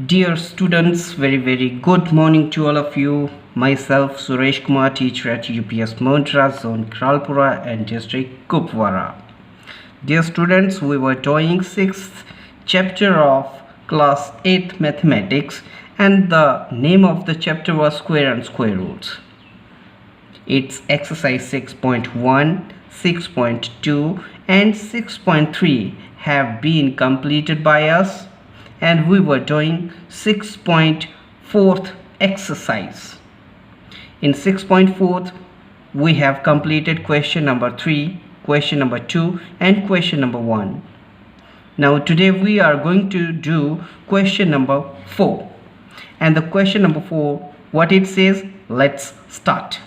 Dear students, very good morning to all of you. Myself Suresh Kumar, teacher at UPS Mondra, Zone Kralpura and District Kupwara. Dear students, we were doing 6th chapter of class 8 mathematics and the name of the chapter was square and square roots. It's exercise 6.1, 6.2 and 6.3 have been completed by us, and we were doing 6.4th exercise. In 6.4th we have completed question number 3, question number 2 and question number 1. Now today we are going to do question number 4, and the question number 4, what it says, let's start.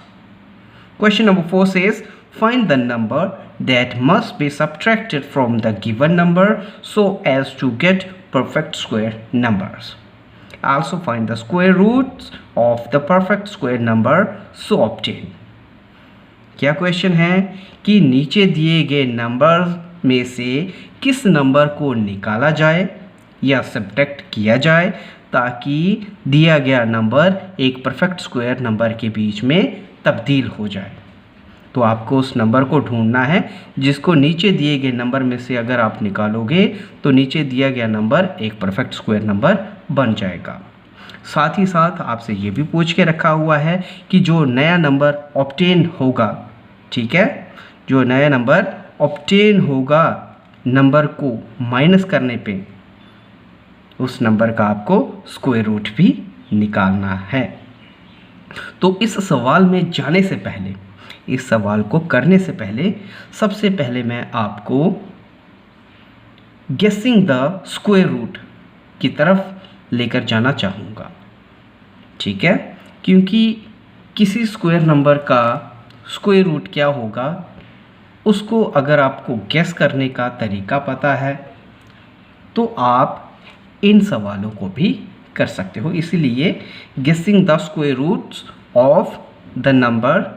Question number 4 says, find the number that must be subtracted from the given number so as to get perfect square numbers. Also find the square roots of the perfect square number so obtain. क्या question है कि नीचे दिए गए number में से किस number को निकाला जाए या सब्ट्रैक्ट किया जाए ताकि दिया गया नंबर एक परफेक्ट स्क्वायर नंबर के बीच में तब्दील हो जाए। तो आपको उस नंबर को ढूंढना है जिसको नीचे दिए गए नंबर में से अगर आप निकालोगे तो नीचे दिया गया नंबर एक परफेक्ट स्क्वायर नंबर बन जाएगा। साथ ही साथ आपसे ये भी पूछ के रखा हुआ है कि जो नया नंबर ऑब्टेन होगा, ठीक है, जो नया नंबर ऑब्टेन होगा नंबर को माइनस करने पे उस नंबर का आपको स्क्वायर रूट भी निकालना है। तो इस सवाल में जाने से पहले, इस सवाल को करने से पहले सबसे पहले मैं आपको गेसिंग द स्क्वायर रूट की तरफ लेकर जाना चाहूँगा, ठीक है, क्योंकि किसी स्क्वायर नंबर का स्क्वायर रूट क्या होगा उसको अगर आपको गेस करने का तरीका पता है तो आप इन सवालों को भी कर सकते हो। इसीलिए guessing the square roots of the number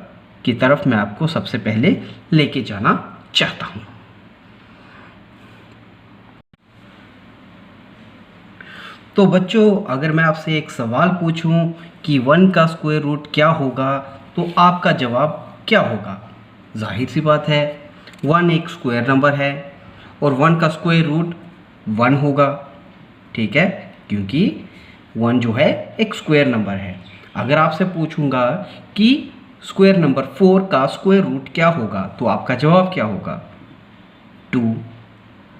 की तरफ मैं आपको सबसे पहले लेके जाना चाहता हूं। तो बच्चों, अगर मैं आपसे एक सवाल पूछूं कि 1 का स्क्वायर रूट क्या होगा तो आपका जवाब क्या होगा? जाहिर सी बात है 1 एक स्क्वायर नंबर है और 1 का स्क्वायर रूट 1 होगा, ठीक है, क्योंकि 1 जो है एक स्क्वायर नंबर है। अगर आपसे पूछूंगा कि स्क्वायर नंबर 4 का स्क्वायर रूट क्या होगा तो आपका जवाब क्या होगा? 2।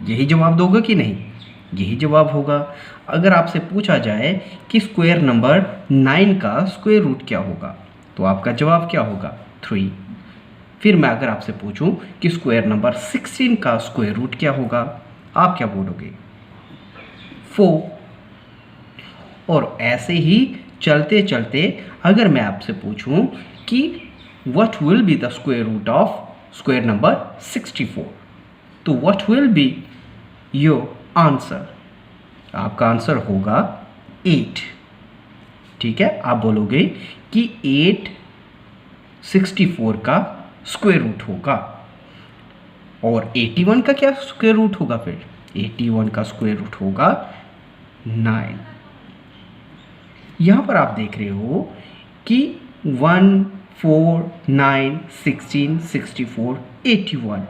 यही जवाब दोगे कि नहीं? यही जवाब होगा। अगर आपसे पूछा जाए कि स्क्वायर नंबर 9 का स्क्वायर रूट क्या होगा तो आपका जवाब क्या होगा? 3। फिर मैं अगर आपसे पूछूं कि स्क्वायर नंबर 16 का स्क्वायर रूट क्या होगा, आप क्या बोलोगे? 4। और ऐसे ही चलते चलते अगर मैं आपसे पूछूं कि what will be the square root of square number 64, तो what will be your answer? आपका आंसर होगा 8, ठीक है। आप बोलोगे कि 8 64 का स्क्वायर रूट होगा। और 81 का क्या स्क्वायर रूट होगा? फिर 81 का स्क्वायर रूट होगा 9। यहाँ पर आप देख रहे हो कि 1 4 9 16 64 81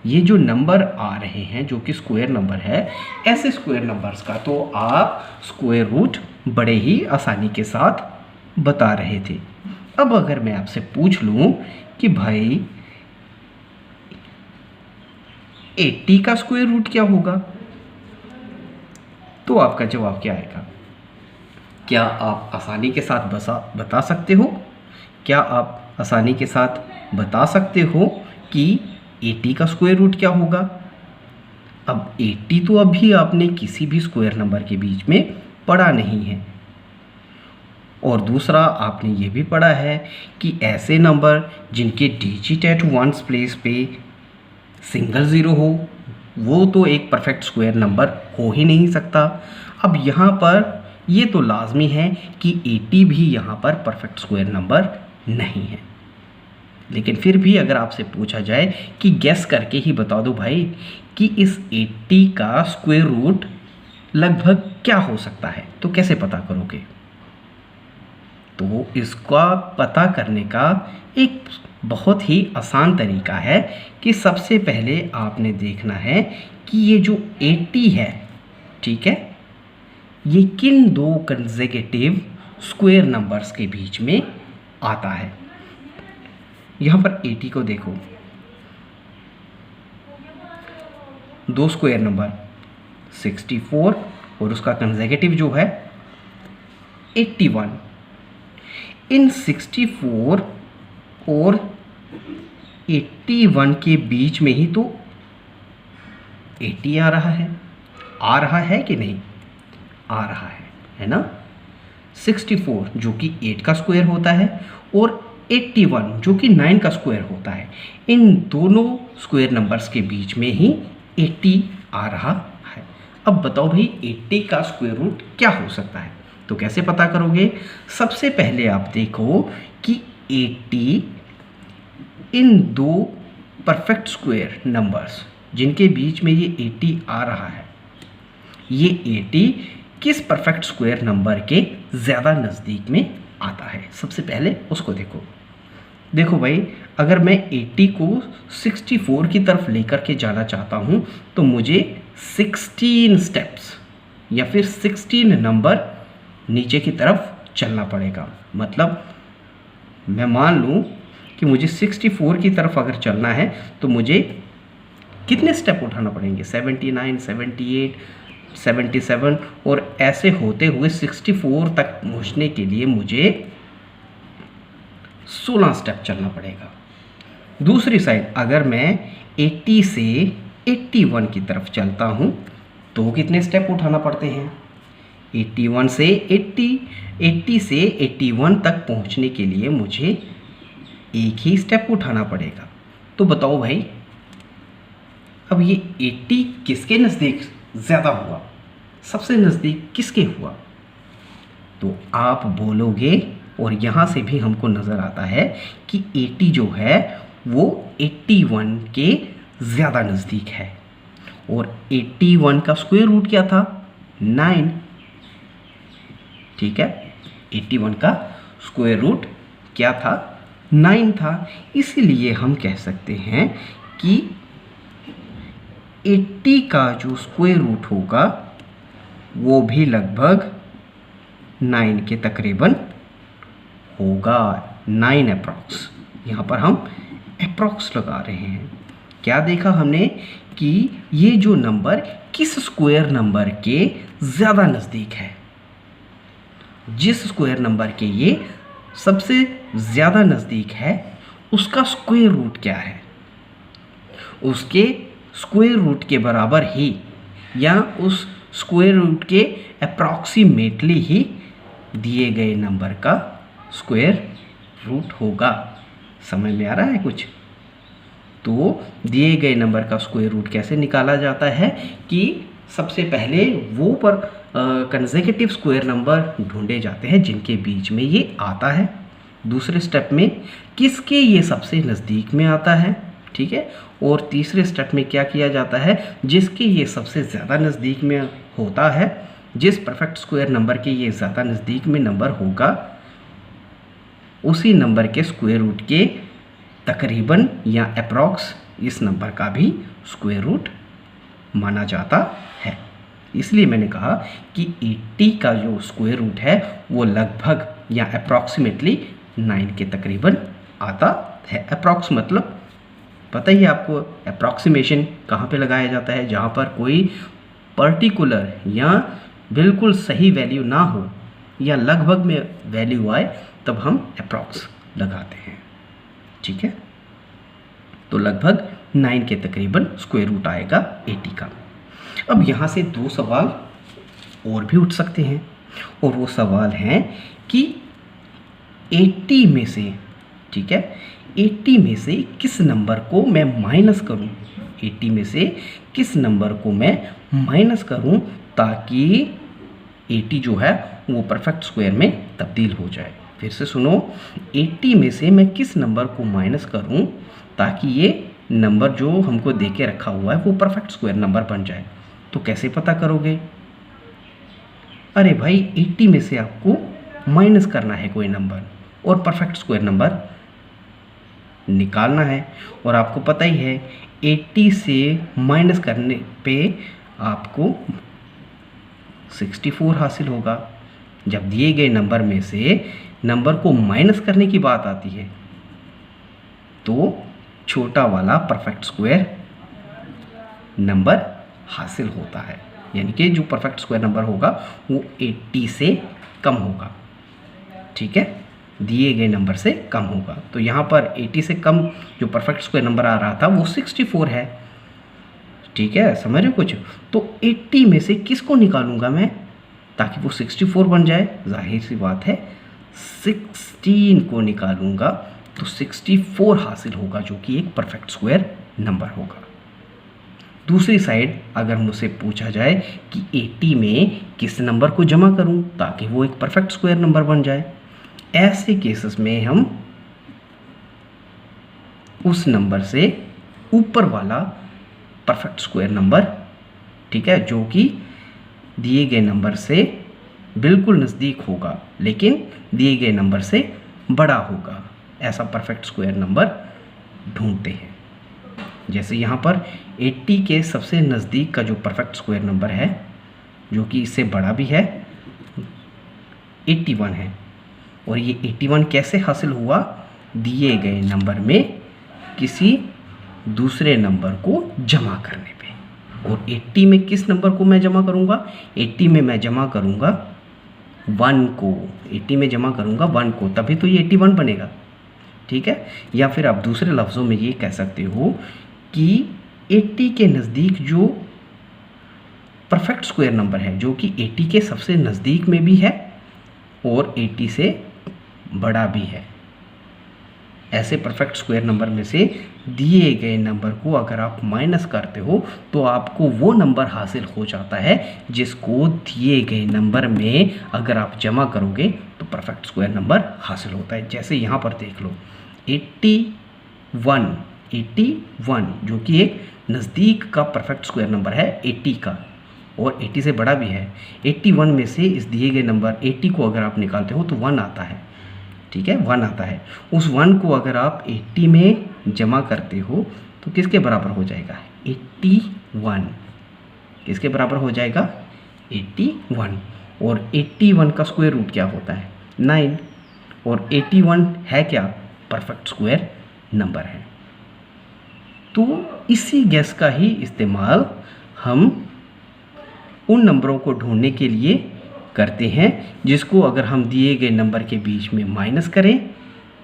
ये जो नंबर आ रहे हैं जो कि स्क्वायर नंबर है, ऐसे स्क्वायर नंबर्स का तो आप स्क्वायर रूट बड़े ही आसानी के साथ बता रहे थे। अब अगर मैं आपसे पूछ लूं कि भाई 80 का स्क्वायर रूट क्या होगा तो आपका जवाब क्या आएगा? क्या आप आसानी के साथ बता सकते हो? क्या आप आसानी के साथ बता सकते हो कि 80 का स्क्वायर रूट क्या होगा? अब 80 तो अभी आपने किसी भी स्क्वायर नंबर के बीच में पढ़ा नहीं है, और दूसरा आपने ये भी पढ़ा है कि ऐसे नंबर जिनके डिजिट एट वंस प्लेस पे सिंगल ज़ीरो हो वो तो एक परफेक्ट स्क्वायर नंबर हो ही नहीं सकता। अब यहाँ पर ये तो लाजमी है कि 80 भी यहाँ पर परफेक्ट स्क्वायर नंबर नहीं है, लेकिन फिर भी अगर आपसे पूछा जाए कि गेस करके ही बता दो भाई कि इस 80 का स्क्वायर रूट लगभग क्या हो सकता है, तो कैसे पता करोगे? तो इसका पता करने का एक बहुत ही आसान तरीका है कि सबसे पहले आपने देखना है कि ये जो 80 है, ठीक है, ये किन दो कंसेक्यूटिव स्क्वायर नंबर्स के बीच में आता है। यहाँ पर 80 को देखो, दो स्क्वायर नंबर 64 और उसका कंसेक्यूटिव जो है 81। इन 64 और 81 के बीच में ही तो 80 आ रहा है कि नहीं? आ रहा है ना। 64 जो कि 8 का स्क्वायर होता है और 81 जो कि 9 का स्क्वायर होता है, इन दोनों स्क्वायर नंबर्स के बीच में ही 80 आ रहा है। अब बताओ भाई 80 का स्क्वायर रूट क्या हो सकता है, तो कैसे पता करोगे? सबसे पहले आप देखो कि 80 इन दो परफेक्ट स्क्वायर नंबर्स जिनके बीच में ये 80 आ रहा है, ये 80 किस परफेक्ट स्क्वायर नंबर के ज़्यादा नज़दीक में आता है। सबसे पहले उसको देखो भाई, अगर मैं 80 को 64 की तरफ लेकर के जाना चाहता हूँ तो मुझे 16 स्टेप्स या फिर 16 नंबर नीचे की तरफ चलना पड़ेगा। मतलब मैं मान लूँ कि मुझे 64 की तरफ अगर चलना है तो मुझे कितने स्टेप उठाना पड़ेंगे? 79, 78, 77 और ऐसे होते हुए 64 तक पहुँचने के लिए मुझे 16 स्टेप चलना पड़ेगा। दूसरी साइड अगर मैं 80 से 81 की तरफ चलता हूँ तो कितने स्टेप उठाना पड़ते हैं? 81 से 80 से 81 तक पहुँचने के लिए मुझे एक ही स्टेप उठाना पड़ेगा। तो बताओ भाई, अब ये 80 किसके नज़दीक ज़्यादा हुआ? सबसे नज़दीक किसके हुआ? तो आप बोलोगे, और यहाँ से भी हमको नज़र आता है कि 80 जो है वो 81 के ज़्यादा नज़दीक है। और 81 का स्क्वायर रूट क्या था? 9। ठीक है, 81 का स्क्वायर रूट क्या था? 9 था। इसीलिए हम कह सकते हैं कि 80 का जो स्क्वायर रूट होगा वो भी लगभग 9 के तकरीबन होगा। 9 अप्रॉक्स, यहाँ पर हम अप्रॉक्स लगा रहे हैं। क्या देखा हमने कि ये जो नंबर किस स्क्वायर नंबर के ज़्यादा नज़दीक है। जिस स्क्वायर नंबर के ये सबसे ज़्यादा नज़दीक है उसका स्क्वायर रूट क्या है? उसके स्क्वायर रूट के बराबर ही या उस स्क्वायर रूट के अप्रॉक्सीमेटली ही दिए गए नंबर का स्क्वायर रूट होगा। समझ में आ रहा है कुछ? तो दिए गए नंबर का स्क्वायर रूट कैसे निकाला जाता है कि सबसे पहले वो पर कंसेक्यूटिव स्क्वायर नंबर ढूंढे जाते हैं जिनके बीच में ये आता है। दूसरे स्टेप में किसके ये सबसे नज़दीक में आता है, ठीक है। और तीसरे स्टेप में क्या किया जाता है? जिसके ये सबसे ज़्यादा नज़दीक में होता है, जिस परफेक्ट स्क्वायर नंबर के ये ज़्यादा नज़दीक में नंबर होगा, उसी नंबर के स्क्वायर रूट के तकरीबन या अप्रॉक्स इस नंबर का भी स्क्वायर रूट माना जाता है। इसलिए मैंने कहा कि 80 का जो स्क्वायर रूट है वो लगभग या अप्रॉक्सीमेटली 9 के तकरीबन आता है। अप्रॉक्स मतलब पता ही है आपको, अप्रॉक्सीमेशन कहाँ पे लगाया जाता है? जहाँ पर कोई पर्टिकुलर या बिल्कुल सही वैल्यू ना हो या लगभग में वैल्यू आए तब हम अप्रॉक्स लगाते हैं, ठीक है। तो लगभग 9 के तकरीबन स्क्वायर रूट आएगा 80 का। अब यहाँ से दो सवाल और भी उठ सकते हैं, और वो सवाल हैं कि 80 में से, ठीक है, 80 में से किस नंबर को मैं माइनस करूं? 80 में से किस नंबर को मैं माइनस करूं ताकि 80 जो है वो परफेक्ट स्क्वायर में तब्दील हो जाए। फिर से सुनो, 80 में से मैं किस नंबर को माइनस करूं ताकि ये नंबर जो हमको दे के रखा हुआ है वो परफेक्ट स्क्वायर नंबर बन जाए। तो कैसे पता करोगे? अरे भाई 80 में से आपको माइनस करना है कोई नंबर और परफेक्ट स्क्वायर नंबर निकालना है, और आपको पता ही है 80 से माइनस करने पे आपको 64 हासिल होगा। जब दिए गए नंबर में से नंबर को माइनस करने की बात आती है तो छोटा वाला परफेक्ट स्क्वायर नंबर हासिल होता है, यानी कि जो परफेक्ट स्क्वायर नंबर होगा वो 80 से कम होगा। ठीक है, दिए गए नंबर से कम होगा। तो यहाँ पर 80 से कम जो परफेक्ट स्क्वायर नंबर आ रहा था वो 64 है। ठीक है, समझ रहे हो कुछ? तो 80 में से किसको निकालूंगा मैं ताकि वो 64 बन जाए? जाहिर सी बात है 16 को निकालूंगा तो 64 हासिल होगा, जो कि एक परफेक्ट स्क्वायर नंबर होगा। दूसरी साइड अगर मुझसे पूछा जाए कि 80 में किस नंबर को जमा करूं ताकि वो एक परफेक्ट स्क्वायर नंबर बन जाए, ऐसे केसेस में हम उस नंबर से ऊपर वाला परफेक्ट स्क्वायर नंबर, ठीक है, जो कि दिए गए नंबर से बिल्कुल नज़दीक होगा लेकिन दिए गए नंबर से बड़ा होगा, ऐसा परफेक्ट स्क्वायर नंबर ढूंढते हैं। जैसे यहाँ पर 80 के सबसे नज़दीक का जो परफेक्ट स्क्वायर नंबर है, जो कि इससे बड़ा भी है, 81 है। और ये 81 कैसे हासिल हुआ? दिए गए नंबर में किसी दूसरे नंबर को जमा करने पे। और 80 में किस नंबर को मैं जमा करूँगा? 80 में मैं जमा करूँगा 1 को। 80 में जमा करूँगा 1 को, तभी तो ये 81 बनेगा। ठीक है, या फिर आप दूसरे लफ्ज़ों में ये कह सकते हो कि 80 के नज़दीक जो परफेक्ट स्क्वायर नंबर है, जो कि 80 के सबसे नज़दीक में भी है और 80 से बड़ा भी है, ऐसे परफेक्ट स्क्वायर नंबर में से दिए गए नंबर को अगर आप माइनस करते हो तो आपको वो नंबर हासिल हो जाता है जिसको दिए गए नंबर में अगर आप जमा करोगे तो परफेक्ट स्क्वायर नंबर हासिल होता है। जैसे यहाँ पर देख लो 81 जो कि एक नज़दीक का परफेक्ट स्क्वायर नंबर है 80 का, और 80 से बड़ा भी है। 81 में से इस दिए गए नंबर 80 को अगर आप निकालते हो तो 1 आता है। ठीक है, 1 आता है। उस 1 को अगर आप 80 में जमा करते हो तो किसके बराबर हो जाएगा? 81। किसके बराबर हो जाएगा? 81। और 81 का स्क्वायर रूट क्या होता है? 9। और 81 है क्या? परफेक्ट स्क्वायर नंबर है। तो इसी गैस का ही इस्तेमाल हम उन नंबरों को ढूंढने के लिए करते हैं जिसको अगर हम दिए गए नंबर के बीच में माइनस करें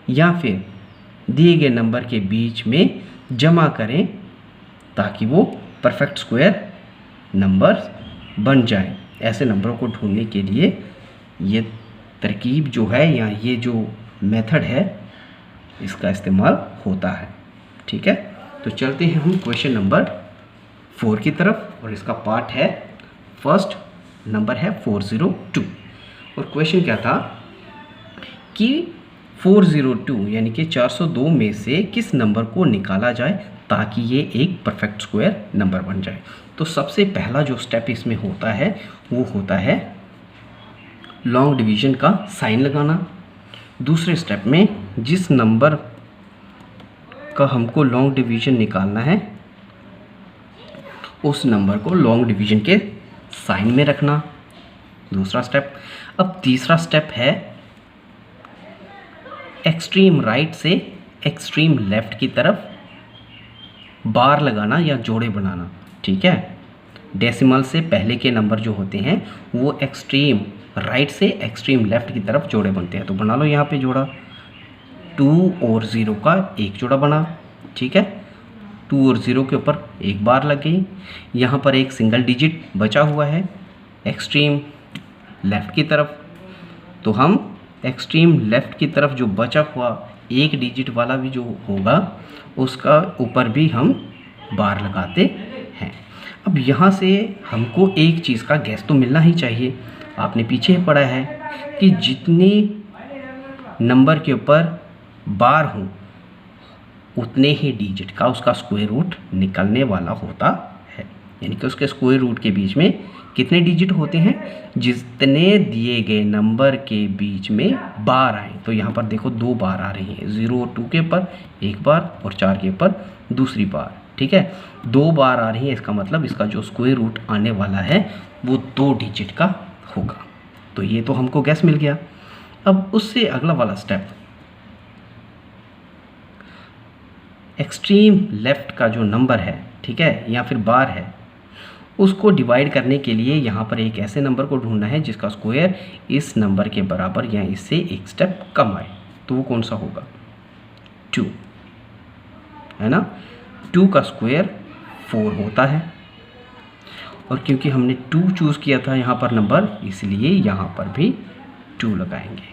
या फिर दिए गए नंबर के बीच में जमा करें ताकि वो परफेक्ट स्क्वायर नंबर बन जाए। ऐसे नंबरों को ढूंढने के लिए ये तरकीब जो है या ये जो मेथड है इसका इस्तेमाल होता है। ठीक है, तो चलते हैं हम क्वेश्चन नंबर 4 की तरफ, और इसका पार्ट है फर्स्ट, नंबर है 402। और क्वेश्चन क्या था कि 402 यानी कि 402 में से किस नंबर को निकाला जाए ताकि ये एक परफेक्ट स्क्वायर नंबर बन जाए। तो सबसे पहला जो स्टेप इसमें होता है वो होता है लॉन्ग डिवीज़न का साइन लगाना। दूसरे स्टेप में जिस नंबर का हमको लॉन्ग डिवीज़न निकालना है उस नंबर को लॉन्ग डिवीज़न के साइन में रखना। दूसरा स्टेप। अब तीसरा स्टेप है एक्सट्रीम राइट से एक्सट्रीम लेफ्ट की तरफ बार लगाना या जोड़े बनाना। ठीक है, डेसिमल से पहले के नंबर जो होते हैं वो एक्सट्रीम राइट से एक्सट्रीम लेफ्ट की तरफ जोड़े बनते हैं। तो बना लो यहाँ पे जोड़ा, 2 और 0 का एक जोड़ा बना। ठीक है, 2 और 0 के ऊपर एक बार लग गई। यहाँ पर एक सिंगल डिजिट बचा हुआ है एक्सट्रीम लेफ़्ट की तरफ, तो हम एक्सट्रीम लेफ़्ट की तरफ जो बचा हुआ एक डिजिट वाला भी जो होगा उसका ऊपर भी हम बार लगाते हैं। अब यहाँ से हमको एक चीज़ का गैस तो मिलना ही चाहिए। आपने पीछे पढ़ा है कि जितने नंबर के ऊपर बार हो उतने ही डिजिट का उसका स्क्वायर रूट निकलने वाला होता है, यानी कि उसके स्क्वायर रूट के बीच में कितने डिजिट होते हैं? जितने दिए गए नंबर के बीच में बार आए। तो यहाँ पर देखो 2 बार आ रही हैं, 0 और 2 के ऊपर एक बार और 4 के ऊपर दूसरी बार। ठीक है, 2 बार आ रही है, इसका मतलब इसका जो स्क्वायर रूट आने वाला है वो 2 डिजिट का होगा। तो ये तो हमको गैस मिल गया। अब उससे अगला वाला स्टेप, एक्सट्रीम लेफ्ट का जो नंबर है, ठीक है, या फिर बार है, उसको डिवाइड करने के लिए यहाँ पर एक ऐसे नंबर को ढूंढना है जिसका स्क्वायर इस नंबर के बराबर या इससे एक स्टेप कम आए। तो वो कौन सा होगा? 2 है ना। 2 का स्क्वायर 4 होता है, और क्योंकि हमने 2 चूज़ किया था यहाँ पर नंबर, इसलिए यहाँ पर भी 2 लगाएंगे।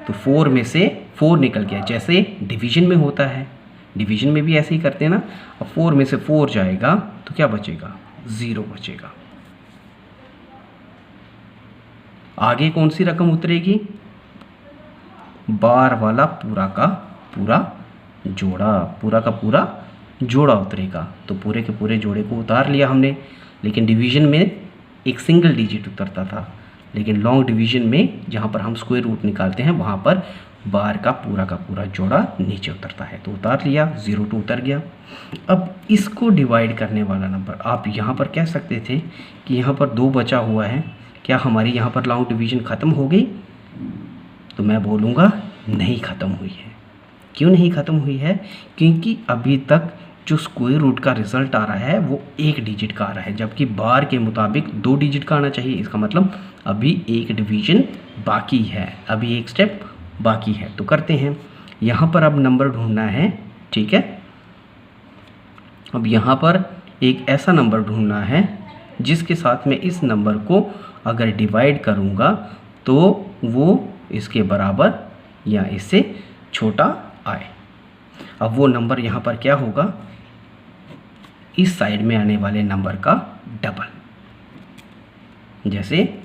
तो 4 में से 4 निकल गया, जैसे डिवीजन में होता है, डिवीजन में भी ऐसे ही करते हैं ना। अब 4 में से 4 जाएगा तो क्या बचेगा? 0 बचेगा। आगे कौन सी रकम उतरेगी? बार वाला पूरा का पूरा जोड़ा, पूरा का पूरा जोड़ा उतरेगा। तो पूरे के पूरे जोड़े को उतार लिया हमने, लेकिन डिवीजन में एक सिंगल डिजिट उतरता था, लेकिन लॉन्ग डिवीजन में जहाँ पर हम स्क्वायर रूट निकालते हैं वहाँ पर बार का पूरा जोड़ा नीचे उतरता है। तो उतार लिया, 0 2 उतर गया। अब इसको डिवाइड करने वाला नंबर, आप यहाँ पर कह सकते थे कि यहाँ पर 2 बचा हुआ है, क्या हमारी यहाँ पर लॉन्ग डिवीजन ख़त्म हो गई? तो मैं बोलूँगा नहीं ख़त्म हुई है। क्यों नहीं ख़त्म हुई है? क्योंकि अभी तक जो स्क्वायर रूट का रिज़ल्ट आ रहा है वो 1 डिजिट का आ रहा है, जबकि बार के मुताबिक 2 डिजिट का आना चाहिए। इसका मतलब अभी एक डिवीजन बाकी है, अभी एक स्टेप बाकी है। तो करते हैं, यहाँ पर अब नंबर ढूंढना है, ठीक है। अब यहाँ पर एक ऐसा नंबर ढूंढना है जिसके साथ में इस नंबर को अगर डिवाइड करूँगा तो वो इसके बराबर या इससे छोटा आए। अब वो नंबर यहाँ पर क्या होगा? इस साइड में आने वाले नंबर का डबल। जैसे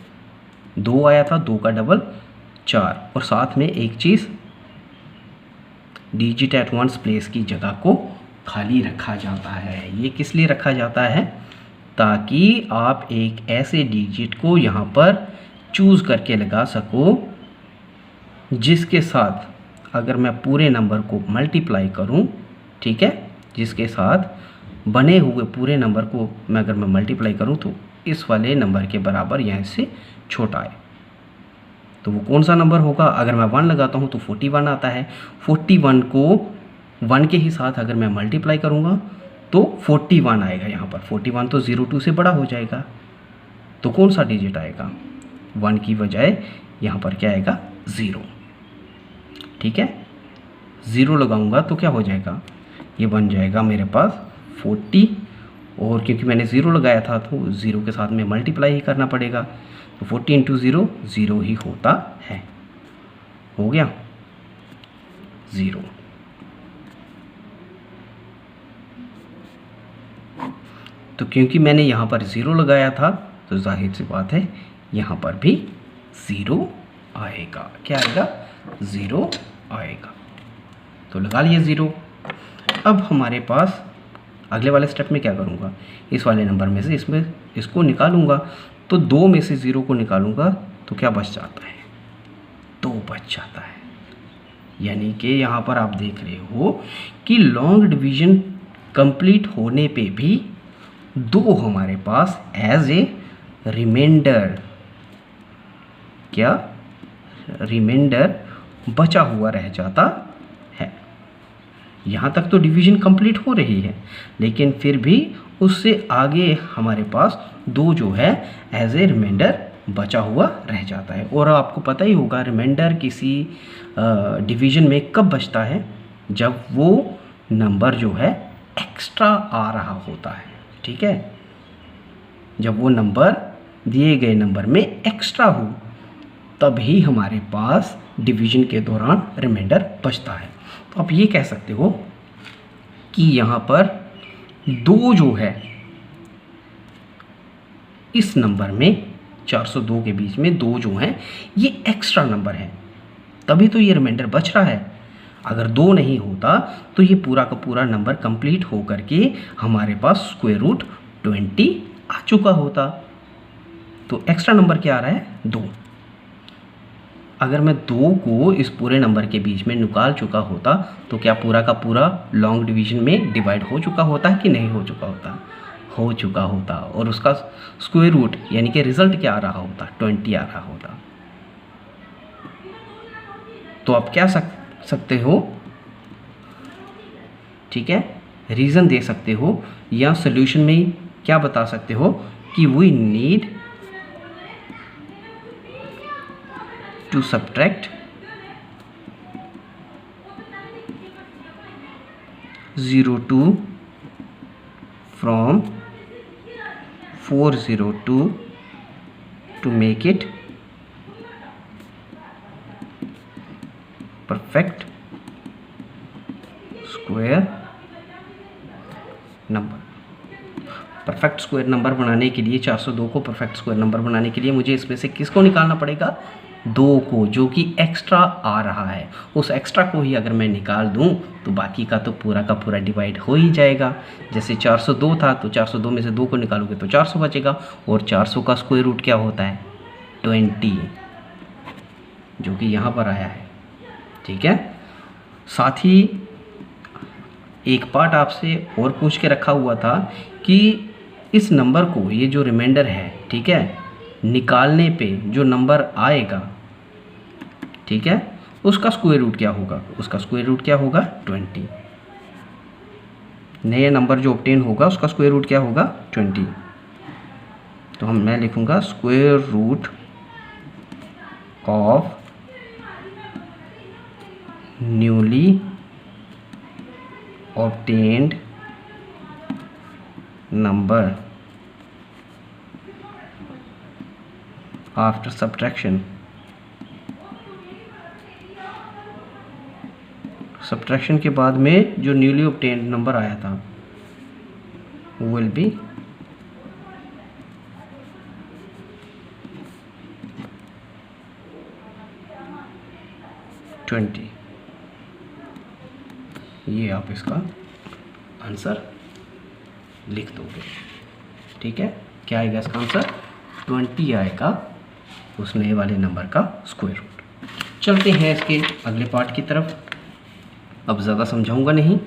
2 आया था, 2 का डबल 4, और साथ में एक चीज़, डिजिट एट वंस प्लेस की जगह को खाली रखा जाता है। ये किस लिए रखा जाता है? ताकि आप एक ऐसे डिजिट को यहाँ पर चूज़ करके लगा सको जिसके साथ अगर मैं पूरे नंबर को मल्टीप्लाई करूँ, ठीक है, जिसके साथ बने हुए पूरे नंबर को मैं अगर मैं मल्टीप्लाई करूँ तो इस वाले नंबर के बराबर या इससे छोटा आए। तो वो कौन सा नंबर होगा? अगर मैं 1 लगाता हूँ तो 41 आता है। 41 को 1 के ही साथ अगर मैं मल्टीप्लाई करूँगा तो 41 आएगा। यहाँ पर 41 तो 02 से बड़ा हो जाएगा। तो कौन सा डिजिट आएगा? 1 की बजाय यहाँ पर क्या आएगा? 0। ठीक है, 0 लगाऊंगा तो क्या हो जाएगा? ये बन जाएगा मेरे पास 40, और क्योंकि मैंने 0 लगाया था तो 0 के साथ में मल्टीप्लाई ही करना पड़ेगा। तो 40 इंटू 0 0 ही होता है। हो गया 0। तो क्योंकि मैंने यहाँ पर 0 लगाया था तो जाहिर सी बात है यहाँ पर भी 0 आएगा। क्या आएगा? 0 आएगा। तो लगा लिया 0। अब हमारे पास अगले वाले स्टेप में क्या करूँगा? इस वाले नंबर में से इसको निकालूंगा। तो 2 में से 0 को निकालूंगा तो क्या बच जाता है? 2 बच जाता है। यानी कि यहाँ पर आप देख रहे हो कि लॉन्ग डिवीजन कंप्लीट होने पे भी 2 हमारे पास एज ए रिमाइंडर, क्या रिमाइंडर बचा हुआ रह जाता है। यहाँ तक तो डिवीजन कंप्लीट हो रही है, लेकिन फिर भी उससे आगे हमारे पास 2 जो है एज ए रिमाइंडर बचा हुआ रह जाता है। और आपको पता ही होगा रिमाइंडर किसी डिवीजन में कब बचता है? जब वो नंबर जो है एक्स्ट्रा आ रहा होता है। ठीक है, जब वो नंबर दिए गए नंबर में एक्स्ट्रा हो तभी हमारे पास डिवीजन के दौरान रिमाइंडर बचता है। तो आप ये कह सकते हो कि यहाँ पर 2 जो है इस नंबर में 402 के बीच में 2 जो हैं ये एक्स्ट्रा नंबर है, तभी तो ये रिमाइंडर बच रहा है। अगर 2 नहीं होता तो ये पूरा का पूरा नंबर कंप्लीट हो करके हमारे पास स्क्वायर रूट 20 आ चुका होता। तो एक्स्ट्रा नंबर क्या आ रहा है? 2। अगर मैं 2 को इस पूरे नंबर के बीच में निकाल चुका होता तो क्या पूरा का पूरा लॉन्ग डिवीजन में डिवाइड हो चुका होता है कि नहीं हो चुका होता? हो चुका होता। और उसका स्क्वायर रूट यानी कि रिजल्ट क्या आ रहा होता? 20 आ रहा होता। तो आप क्या सकते हो, ठीक है, रीज़न दे सकते हो या सॉल्यूशन में क्या बता सकते हो कि we need to subtract 02 from 402 to make it perfect square number. Perfect square number बनाने के लिए 402 को परफेक्ट स्क्वायर नंबर बनाने के लिए मुझे इसमें से किसको निकालना पड़ेगा? 2 को, जो कि एक्स्ट्रा आ रहा है। उस एक्स्ट्रा को ही अगर मैं निकाल दूं तो बाकी का तो पूरा का पूरा डिवाइड हो ही जाएगा। जैसे 402 था तो 402 में से 2 को निकालोगे तो 400 बचेगा, और 400 का स्क्वायर रूट क्या होता है? 20, जो कि यहाँ पर आया है। ठीक है, साथ ही एक पार्ट आपसे और पूछ के रखा हुआ था कि इस नंबर को, ये जो रिमाइंडर है, ठीक है, निकालने पे जो नंबर आएगा, ठीक है, उसका स्क्वायर रूट क्या होगा? उसका स्क्वायर रूट क्या होगा? 20। नया नंबर जो ऑब्टेन होगा उसका स्क्वायर रूट क्या होगा? 20। तो मैं लिखूंगा square root of newly obtained number after subtraction के बाद में जो न्यूली obtained नंबर आया था will be 20। ये आप इसका आंसर लिख दोगे। ठीक है, क्या आएगा इसका आंसर? 20 आएगा उस नए वाले नंबर का स्क्वायर रूट। चलते हैं इसके अगले पार्ट की तरफ। अब ज़्यादा समझाऊंगा नहीं,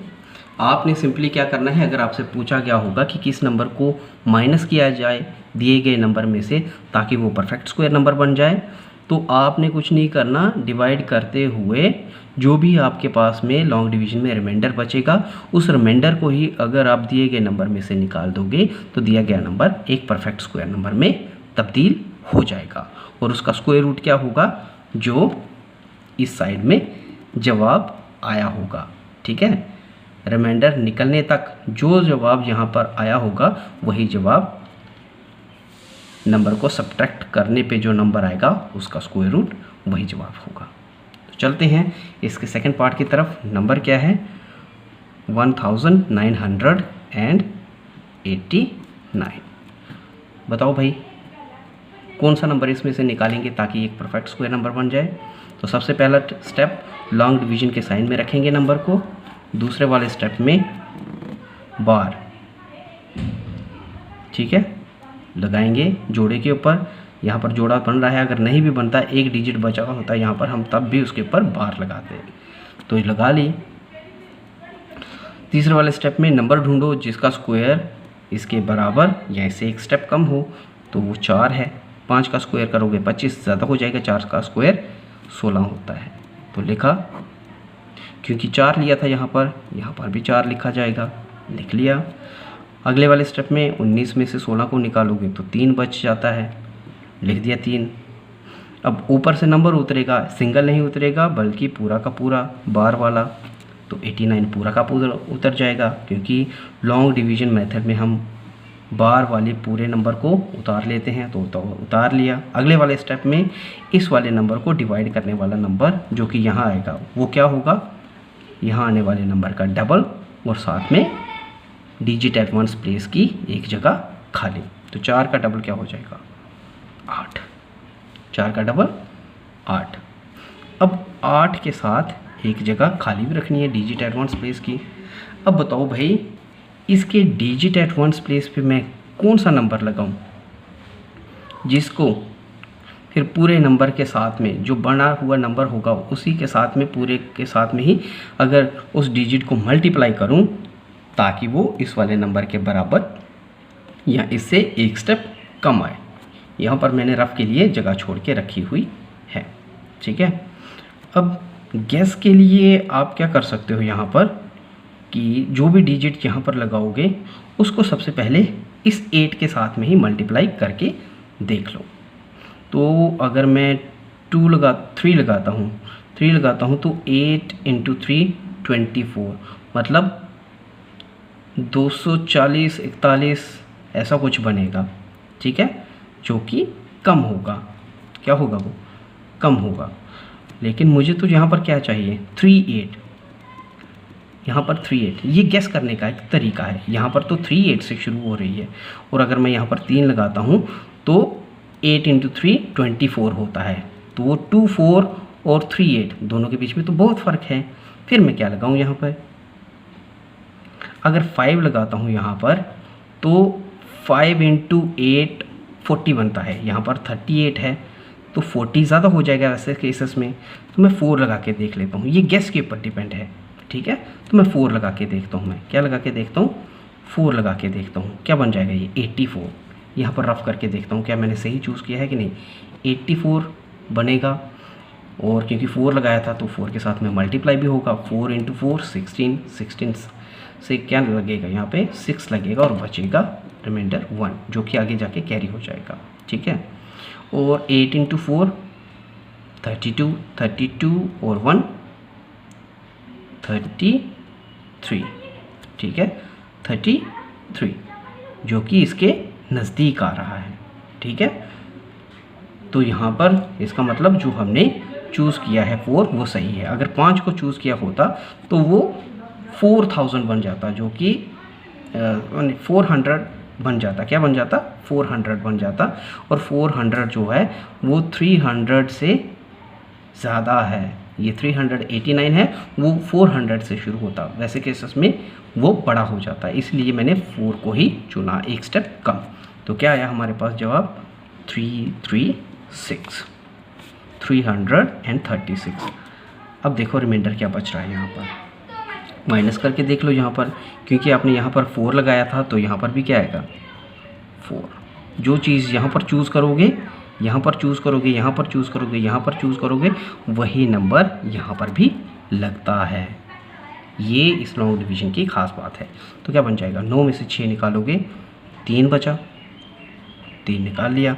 आपने सिंपली क्या करना है, अगर आपसे पूछा गया होगा कि किस नंबर को माइनस किया जाए दिए गए नंबर में से ताकि वो परफेक्ट स्क्वायर नंबर बन जाए, तो आपने कुछ नहीं करना, डिवाइड करते हुए जो भी आपके पास में लॉन्ग डिवीजन में रिमाइंडर बचेगा उस रिमाइंडर को ही अगर आप दिए गए नंबर में से निकाल दोगे तो दिया गया नंबर एक परफेक्ट स्क्वायर नंबर में तब्दील हो जाएगा। और उसका स्क्वायर रूट क्या होगा? जो इस साइड में जवाब आया होगा। ठीक है, रिमाइंडर निकलने तक जो जवाब यहाँ पर आया होगा वही जवाब, नंबर को सब्ट्रैक्ट करने पे जो नंबर आएगा उसका स्क्वायर रूट वही जवाब होगा। तो चलते हैं इसके सेकंड पार्ट की तरफ। नंबर क्या है? 1989। बताओ भाई कौन सा नंबर इसमें से निकालेंगे ताकि एक परफेक्ट स्क्वायर नंबर बन जाए? तो सबसे पहला स्टेप, लॉन्ग डिवीजन के साइन में रखेंगे नंबर को। दूसरे वाले स्टेप में बार, ठीक है, लगाएंगे जोड़े के ऊपर। यहाँ पर जोड़ा बन रहा है, अगर नहीं भी बनता, एक डिजिट बचा हुआ होता है यहाँ पर, हम तब भी उसके ऊपर बार लगाते हैं। तो ये लगा ली। तीसरे वाले स्टेप में नंबर ढूंढो जिसका स्क्वायर इसके बराबर या इससे एक स्टेप कम हो, तो वो 4 है। 5 का स्क्वायर करोगे 25 ज़्यादा हो जाएगा, 4 का स्क्वायर 16 होता है। तो लिखा, क्योंकि 4 लिया था यहाँ पर भी 4 लिखा जाएगा, लिख लिया। अगले वाले स्टेप में 19 में से 16 को निकालोगे तो 3 बच जाता है, लिख दिया 3। अब ऊपर से नंबर उतरेगा, सिंगल नहीं उतरेगा बल्कि पूरा का पूरा बार वाला, तो 89 पूरा का पूरा उतर जाएगा, क्योंकि लॉन्ग डिवीजन मेथड में हम बार वाले पूरे नंबर को उतार लेते हैं। तो उतार लिया। अगले वाले स्टेप में इस वाले नंबर को डिवाइड करने वाला नंबर जो कि यहाँ आएगा वो क्या होगा? यहाँ आने वाले नंबर का डबल, और साथ में डिजिट एट वंस प्लेस की एक जगह खाली। तो 4 का डबल क्या हो जाएगा? 8। 4 का डबल 8। अब 8 के साथ एक जगह खाली भी रखनी है डिजिट एट वंस प्लेस की। अब बताओ भाई, इसके डिजिट एट वंस प्लेस पे मैं कौन सा नंबर लगाऊं जिसको फिर पूरे नंबर के साथ में जो बना हुआ नंबर होगा उसी के साथ में, पूरे के साथ में ही अगर उस डिजिट को मल्टीप्लाई करूं ताकि वो इस वाले नंबर के बराबर या इससे एक स्टेप कम आए। यहाँ पर मैंने रफ के लिए जगह छोड़ के रखी हुई है। ठीक है, अब गैस के लिए आप क्या कर सकते हो यहाँ पर कि जो भी डिजिट यहाँ पर लगाओगे उसको सबसे पहले इस 8 के साथ में ही मल्टीप्लाई करके देख लो। तो अगर मैं 3 लगाता हूँ तो 8 × 3 24, मतलब 240 41 ऐसा कुछ बनेगा। ठीक है, जो कि कम होगा। क्या होगा वो? कम होगा। लेकिन मुझे तो यहाँ पर क्या चाहिए? 38। यहाँ पर 38 ये गेस करने का एक तरीका है। यहाँ पर तो 38 से शुरू हो रही है और अगर मैं यहाँ पर 3 लगाता हूँ तो 8 × 3 24 होता है। तो वो 24 और 38 दोनों के बीच में तो बहुत फ़र्क है। फिर मैं क्या लगाऊँ यहाँ पर? अगर 5 लगाता हूँ यहाँ पर तो 5 × 8 40 बनता है। यहाँ पर 38 है तो 40 ज़्यादा हो जाएगा वैसे केसेस में। तो मैं 4 लगा के देख लेता हूँ। ये गेस के ऊपर डिपेंड है। ठीक है, तो मैं 4 लगा के देखता हूँ। मैं क्या लगा के देखता हूँ? 4 लगा के देखता हूँ। क्या बन जाएगा ये? 84। यहाँ पर रफ करके देखता हूँ क्या मैंने सही चूज़ किया है कि नहीं। 84 बनेगा और क्योंकि 4 लगाया था तो 4 के साथ में मल्टीप्लाई भी होगा। 4 × 4 16, 16 से क्या लगेगा? यहाँ पे 6 लगेगा और बचेगा रिमाइंडर 1 जो कि आगे जाके कैरी हो जाएगा। ठीक है, और 8 × 4 32, 32 और 1 33। ठीक है, 33 जो कि इसके नज़दीक आ रहा है। ठीक है, तो यहाँ पर इसका मतलब जो हमने चूज़ किया है 4 वो सही है। अगर 5 को चूज़ किया होता तो वो 4000 बन जाता, जो कि 400 बन जाता। क्या बन जाता? 400 बन जाता। और 400 जो है वो 300 से ज़्यादा है। ये 389 है, वो 400 से शुरू होता। वैसे केसेस में वो बड़ा हो जाता है, इसलिए मैंने 4 को ही चुना, एक स्टेप कम। तो क्या आया हमारे पास जवाब? 336। अब देखो रिमाइंडर क्या बच रहा है। यहाँ पर माइनस करके देख लो। यहाँ पर क्योंकि आपने यहाँ पर 4 लगाया था तो यहाँ पर भी क्या आएगा? 4। जो चीज़ यहाँ पर चूज़ करोगे, यहाँ पर चूज़ करोगे, यहाँ पर चूज़ करोगे, यहाँ पर चूज़ करोगे, वही नंबर यहाँ पर भी लगता है। ये इस लॉन्ग डिवीज़न की ख़ास बात है। तो क्या बन जाएगा? 9 में से 6 निकालोगे, 3 बचा, 3 निकाल लिया।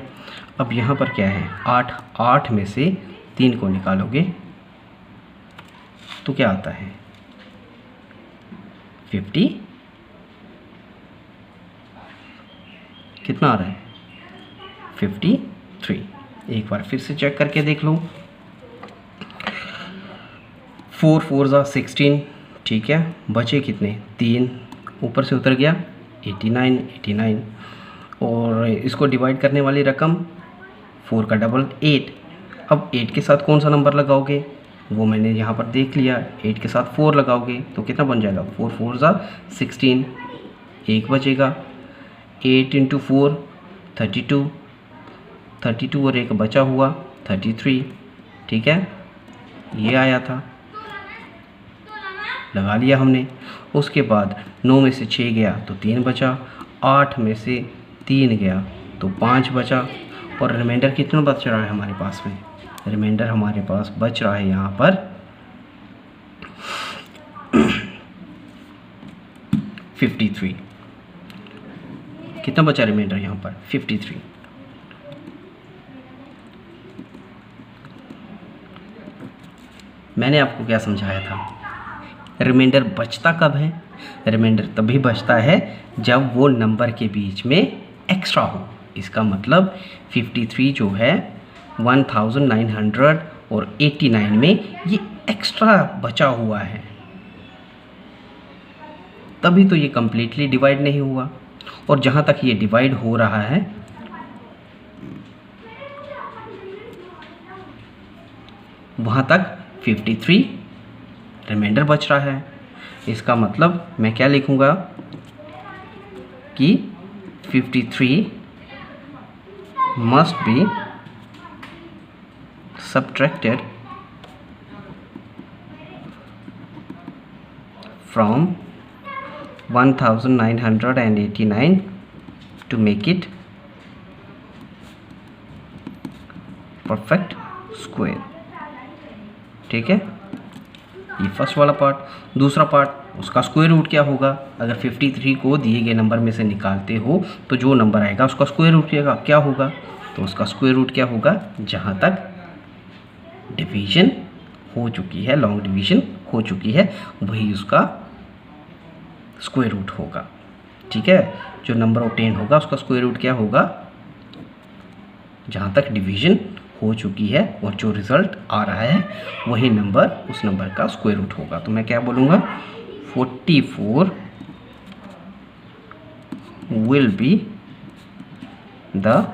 अब यहाँ पर क्या है? 8 में से 3 को निकालोगे तो क्या आता है? 50। कितना आ रहा है? 53। एक बार फिर से चेक करके देख लो। 4 4 16। ठीक है, बचे कितने? 3 ऊपर से उतर गया 89। और इसको डिवाइड करने वाली रकम 4 का डबल 8। अब 8 के साथ कौन सा नंबर लगाओगे वो मैंने यहाँ पर देख लिया। 8 के साथ 4 लगाओगे तो कितना बन जाएगा? 4 4 16। एक बचेगा। 8 × 4 32 और एक बचा हुआ 33। ठीक है, ये आया था, लगा लिया हमने। उसके बाद 9 में से 6 गया तो 3 बचा, 8 में से 3 गया तो 5 बचा। और रिमाइंडर कितना बच रहा है हमारे पास में? रिमाइंडर हमारे पास बच रहा है यहाँ पर 53। कितना बचा रिमाइंडर यहाँ पर? 53। मैंने आपको क्या समझाया था? रिमाइंडर बचता कब है? रिमाइंडर तभी बचता है जब वो नंबर के बीच में एक्स्ट्रा हो। इसका मतलब 53 जो है 1989 में ये एक्स्ट्रा बचा हुआ है, तभी तो ये कम्प्लीटली डिवाइड नहीं हुआ। और जहाँ तक ये डिवाइड हो रहा है वहाँ तक 53 रिमाइंडर बच रहा है। इसका मतलब मैं क्या लिखूँगा कि 53 must be subtracted from 1989 to make it perfect square. ठीक है, ये फर्स्ट वाला पार्ट। दूसरा पार्ट, उसका स्क्वायर रूट क्या होगा। अगर 53 को दिए गए नंबर में से निकालते हो तो जो नंबर आएगा उसका स्क्वायर रूट क्या होगा। तो उसका स्क्वायर रूट क्या होगा, जहाँ तक डिवीजन हो चुकी है, लॉन्ग डिवीजन हो चुकी है, वही उसका स्क्वायर रूट होगा। ठीक है, जो नंबर ऑब्टेन होगा उसका स्क्वायर रूट क्या होगा, जहाँ तक डिवीजन हो चुकी है और जो रिज़ल्ट आ रहा है वही नंबर उस नंबर का स्क्वायर रूट होगा। तो मैं क्या बोलूँगा, 44 will be the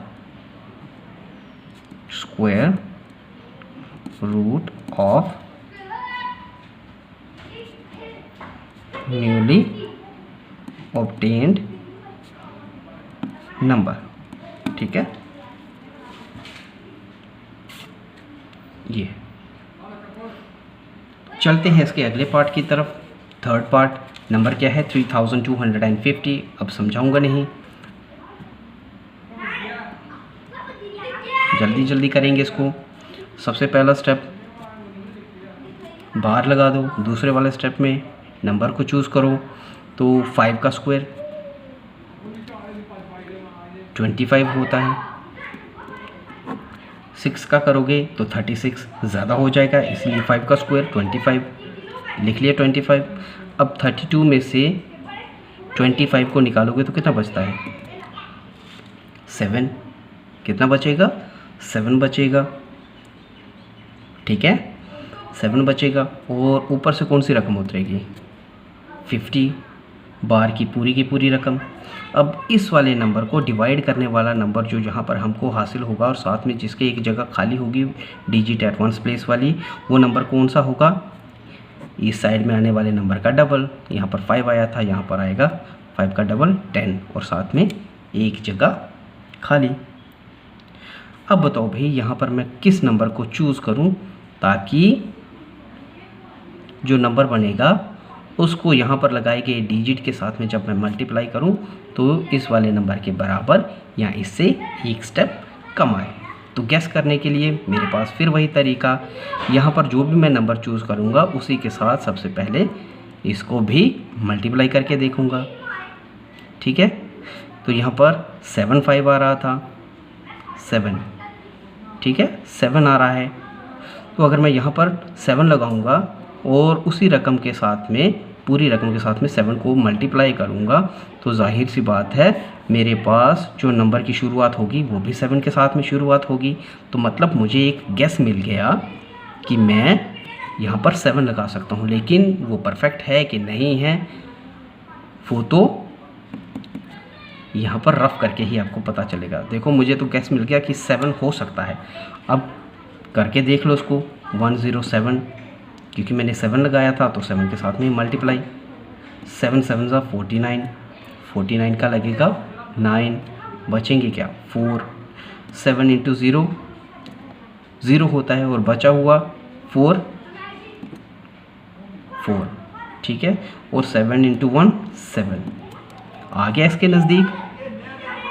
square root of newly obtained number. ठीक है, ये चलते हैं इसके अगले पार्ट की तरफ। थर्ड पार्ट, नंबर क्या है 3250। अब समझाऊंगा नहीं, जल्दी जल्दी करेंगे इसको। सबसे पहला स्टेप, बार लगा दो। दूसरे वाले स्टेप में नंबर को चूज़ करो। तो 5 का स्क्वायर 25 होता है। 6 का करोगे तो 36 ज़्यादा हो जाएगा, इसलिए 5 का स्क्वायर 25 लिख लिया 25। अब 32 में से 25 को निकालोगे तो कितना बचता है, 7। कितना बचेगा, 7 बचेगा। ठीक है, 7 बचेगा। और ऊपर से कौन सी रकम उतरेगी, 50, बार की पूरी रकम। अब इस वाले नंबर को डिवाइड करने वाला नंबर जो यहाँ पर हमको हासिल होगा और साथ में जिसके एक जगह खाली होगी डिजिट एट वंस प्लेस वाली, वो नंबर कौन सा होगा, इस साइड में आने वाले नंबर का डबल। यहाँ पर 5 आया था, यहाँ पर आएगा 5 का डबल 10 और साथ में एक जगह खाली। अब बताओ भाई, यहाँ पर मैं किस नंबर को चूज़ करूँ ताकि जो नंबर बनेगा उसको यहाँ पर लगाए गए डिजिट के साथ में जब मैं मल्टीप्लाई करूँ तो इस वाले नंबर के बराबर या इससे एक स्टेप कम आए। तो गैस करने के लिए मेरे पास फिर वही तरीका, यहाँ पर जो भी मैं नंबर चूज़ करूँगा उसी के साथ सबसे पहले इसको भी मल्टीप्लाई करके देखूँगा। ठीक है, तो यहाँ पर 7 5 आ रहा था, 7। ठीक है, 7 आ रहा है। तो अगर मैं यहाँ पर 7 लगाऊंगा और उसी रकम के साथ में, पूरी रकम के साथ में 7 को मल्टीप्लाई करूँगा तो जाहिर सी बात है मेरे पास जो नंबर की शुरुआत होगी वो भी 7 के साथ में शुरुआत होगी। तो मतलब मुझे एक गैस मिल गया कि मैं यहाँ पर 7 लगा सकता हूँ, लेकिन वो परफेक्ट है कि नहीं है वो तो यहाँ पर रफ करके ही आपको पता चलेगा। देखो मुझे तो गैस मिल गया कि 7 हो सकता है। अब करके देख लो उसको, 107, क्योंकि मैंने 7 लगाया था तो 7 के साथ में मल्टीप्लाई, 7 7 ज़ा 49, 49 का लगेगा 9, बचेंगे क्या 4, 7 इंटू 0 0 होता है और बचा हुआ 4 4। ठीक है, और 7 इंटू 1 7 आ गया इसके नज़दीक।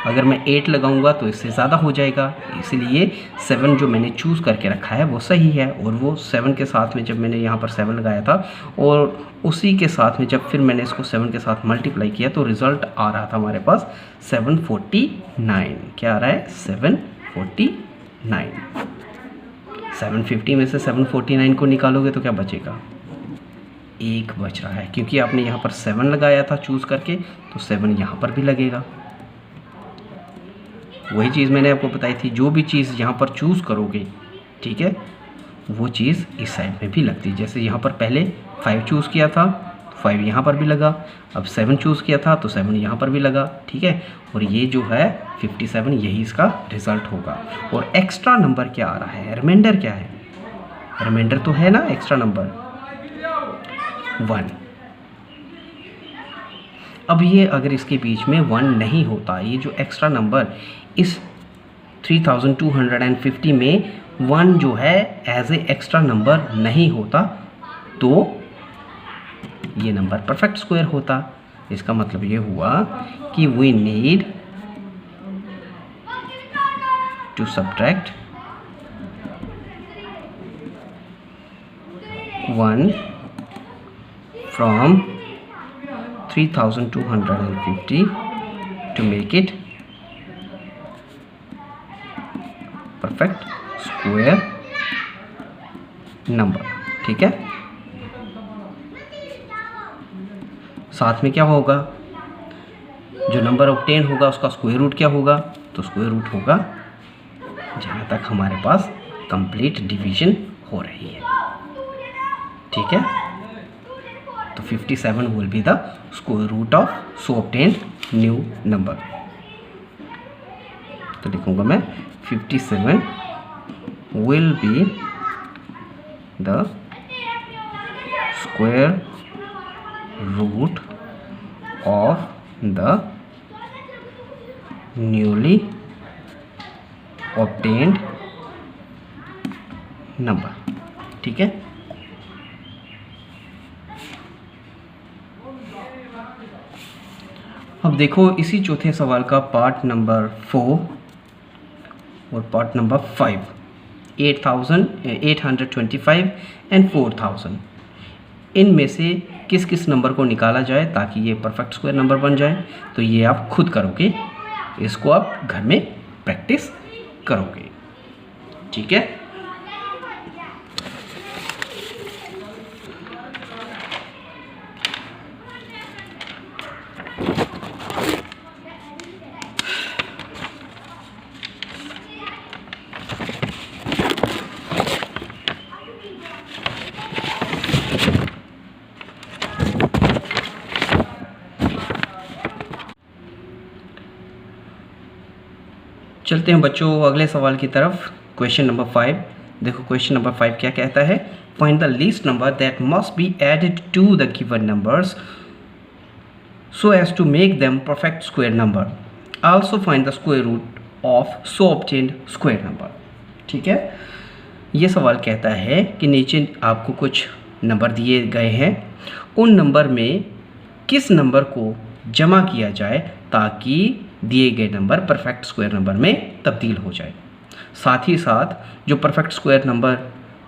अगर मैं 8 लगाऊंगा तो इससे ज़्यादा हो जाएगा, इसलिए 7 जो मैंने चूज़ करके रखा है वो सही है। और वो 7 के साथ में जब मैंने यहाँ पर 7 लगाया था और उसी के साथ में जब फिर मैंने इसको 7 के साथ मल्टीप्लाई किया तो रिज़ल्ट आ रहा था हमारे पास 749। क्या आ रहा है, 749। 750 में से 749 को निकालोगे तो क्या बचेगा, 1 बच रहा है, क्योंकि आपने यहाँ पर 7 लगाया था चूज़ करके तो 7 यहाँ पर भी लगेगा। वही चीज़ मैंने आपको बताई थी, जो भी चीज़ यहाँ पर चूज़ करोगे, ठीक है, वो चीज़ इस साइड में भी लगती है। जैसे यहाँ पर पहले 5 चूज़ किया था तो 5 यहाँ पर भी लगा, अब 7 चूज़ किया था तो 7 यहाँ पर भी लगा। ठीक है, और ये जो है 57 यही इसका रिज़ल्ट होगा। और एक्स्ट्रा नंबर क्या आ रहा है, रिमाइंडर क्या है, रिमाइंडर तो है ना एक्स्ट्रा नंबर, 1। अब ये अगर इसके बीच में 1 नहीं होता, ये जो एक्स्ट्रा नंबर इस 3250 में 1 जो है एज ए एक्स्ट्रा नंबर नहीं होता, तो ये नंबर परफेक्ट स्क्वायर होता। इसका मतलब ये हुआ कि we need to subtract 1 from 3250 to make it perfect square number। ठीक है, साथ में क्या होगा, जो नंबर ऑब्टेन होगा उसका स्क्वायर रूट क्या होगा, तो स्क्वायर रूट होगा जहाँ तक हमारे पास कंप्लीट डिवीजन हो रही है। ठीक है, तो 57 will be the square root of so obtained new number. तो लिखूंगा मैं 57 will be the square root of the newly obtained number. ठीक है, अब देखो इसी चौथे सवाल का पार्ट नंबर 4 और पार्ट नंबर 5, 8825 एंड 4000, इनमें से किस किस नंबर को निकाला जाए ताकि ये परफेक्ट स्क्वायर नंबर बन जाए। तो ये आप खुद करोगे, इसको आप घर में प्रैक्टिस करोगे। ठीक है, चलते हैं बच्चों अगले सवाल की तरफ। क्वेश्चन नंबर 5, देखो क्वेश्चन नंबर 5 क्या कहता है, find the least number that must be added to the given numbers so as to make them perfect square number, also find the square root of so obtained square number. ठीक है, ये सवाल कहता है कि नीचे आपको कुछ नंबर दिए गए हैं, उन नंबर में किस नंबर को जमा किया जाए ताकि दिए गए नंबर परफेक्ट स्क्वायर नंबर में तब्दील हो जाए। साथ ही साथ जो परफेक्ट स्क्वायर नंबर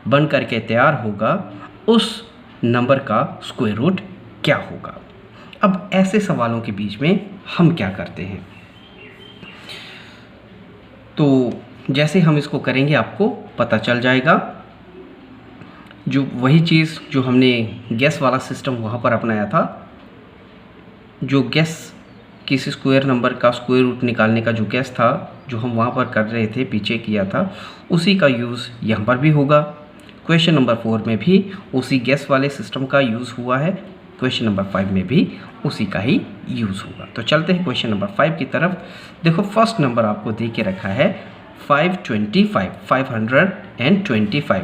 बन करके तैयार होगा उस नंबर का स्क्वायर रूट क्या होगा। अब ऐसे सवालों के बीच में हम क्या करते हैं, तो जैसे हम इसको करेंगे आपको पता चल जाएगा। जो वही चीज़ जो हमने गैस वाला सिस्टम वहाँ पर अपनाया था, जो गैस किसी स्क्वायर नंबर का स्क्वायर रूट निकालने का जो गैस था जो हम वहाँ पर कर रहे थे, पीछे किया था, उसी का यूज़ यहाँ पर भी होगा। क्वेश्चन नंबर 4 में भी उसी गैस वाले सिस्टम का यूज़ हुआ है, क्वेश्चन नंबर 5 में भी उसी का ही यूज़ होगा। तो चलते हैं क्वेश्चन नंबर 5 की तरफ। देखो फर्स्ट नंबर आपको दे के रखा है 525।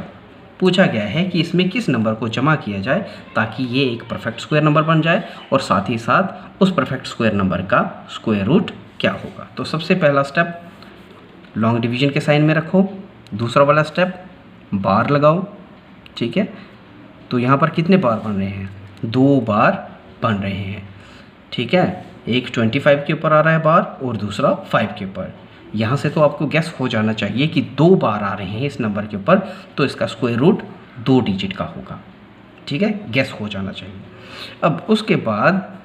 पूछा गया है कि इसमें किस नंबर को जमा किया जाए ताकि ये एक परफेक्ट स्क्वायर नंबर बन जाए और साथ ही साथ उस परफेक्ट स्क्वायर नंबर का स्क्वायर रूट क्या होगा। तो सबसे पहला स्टेप लॉन्ग डिवीजन के साइन में रखो, दूसरा वाला स्टेप बार लगाओ। ठीक है, तो यहाँ पर कितने बार बन रहे हैं, 2 बार बन रहे हैं। ठीक है, एक 25 के ऊपर आ रहा है बार और दूसरा 5 के ऊपर। यहाँ से तो आपको गैस हो जाना चाहिए कि 2 बार आ रहे हैं इस नंबर के ऊपर, तो इसका स्क्वायर रूट 2 डिजिट का होगा। ठीक है, गैस हो जाना चाहिए। अब उसके बाद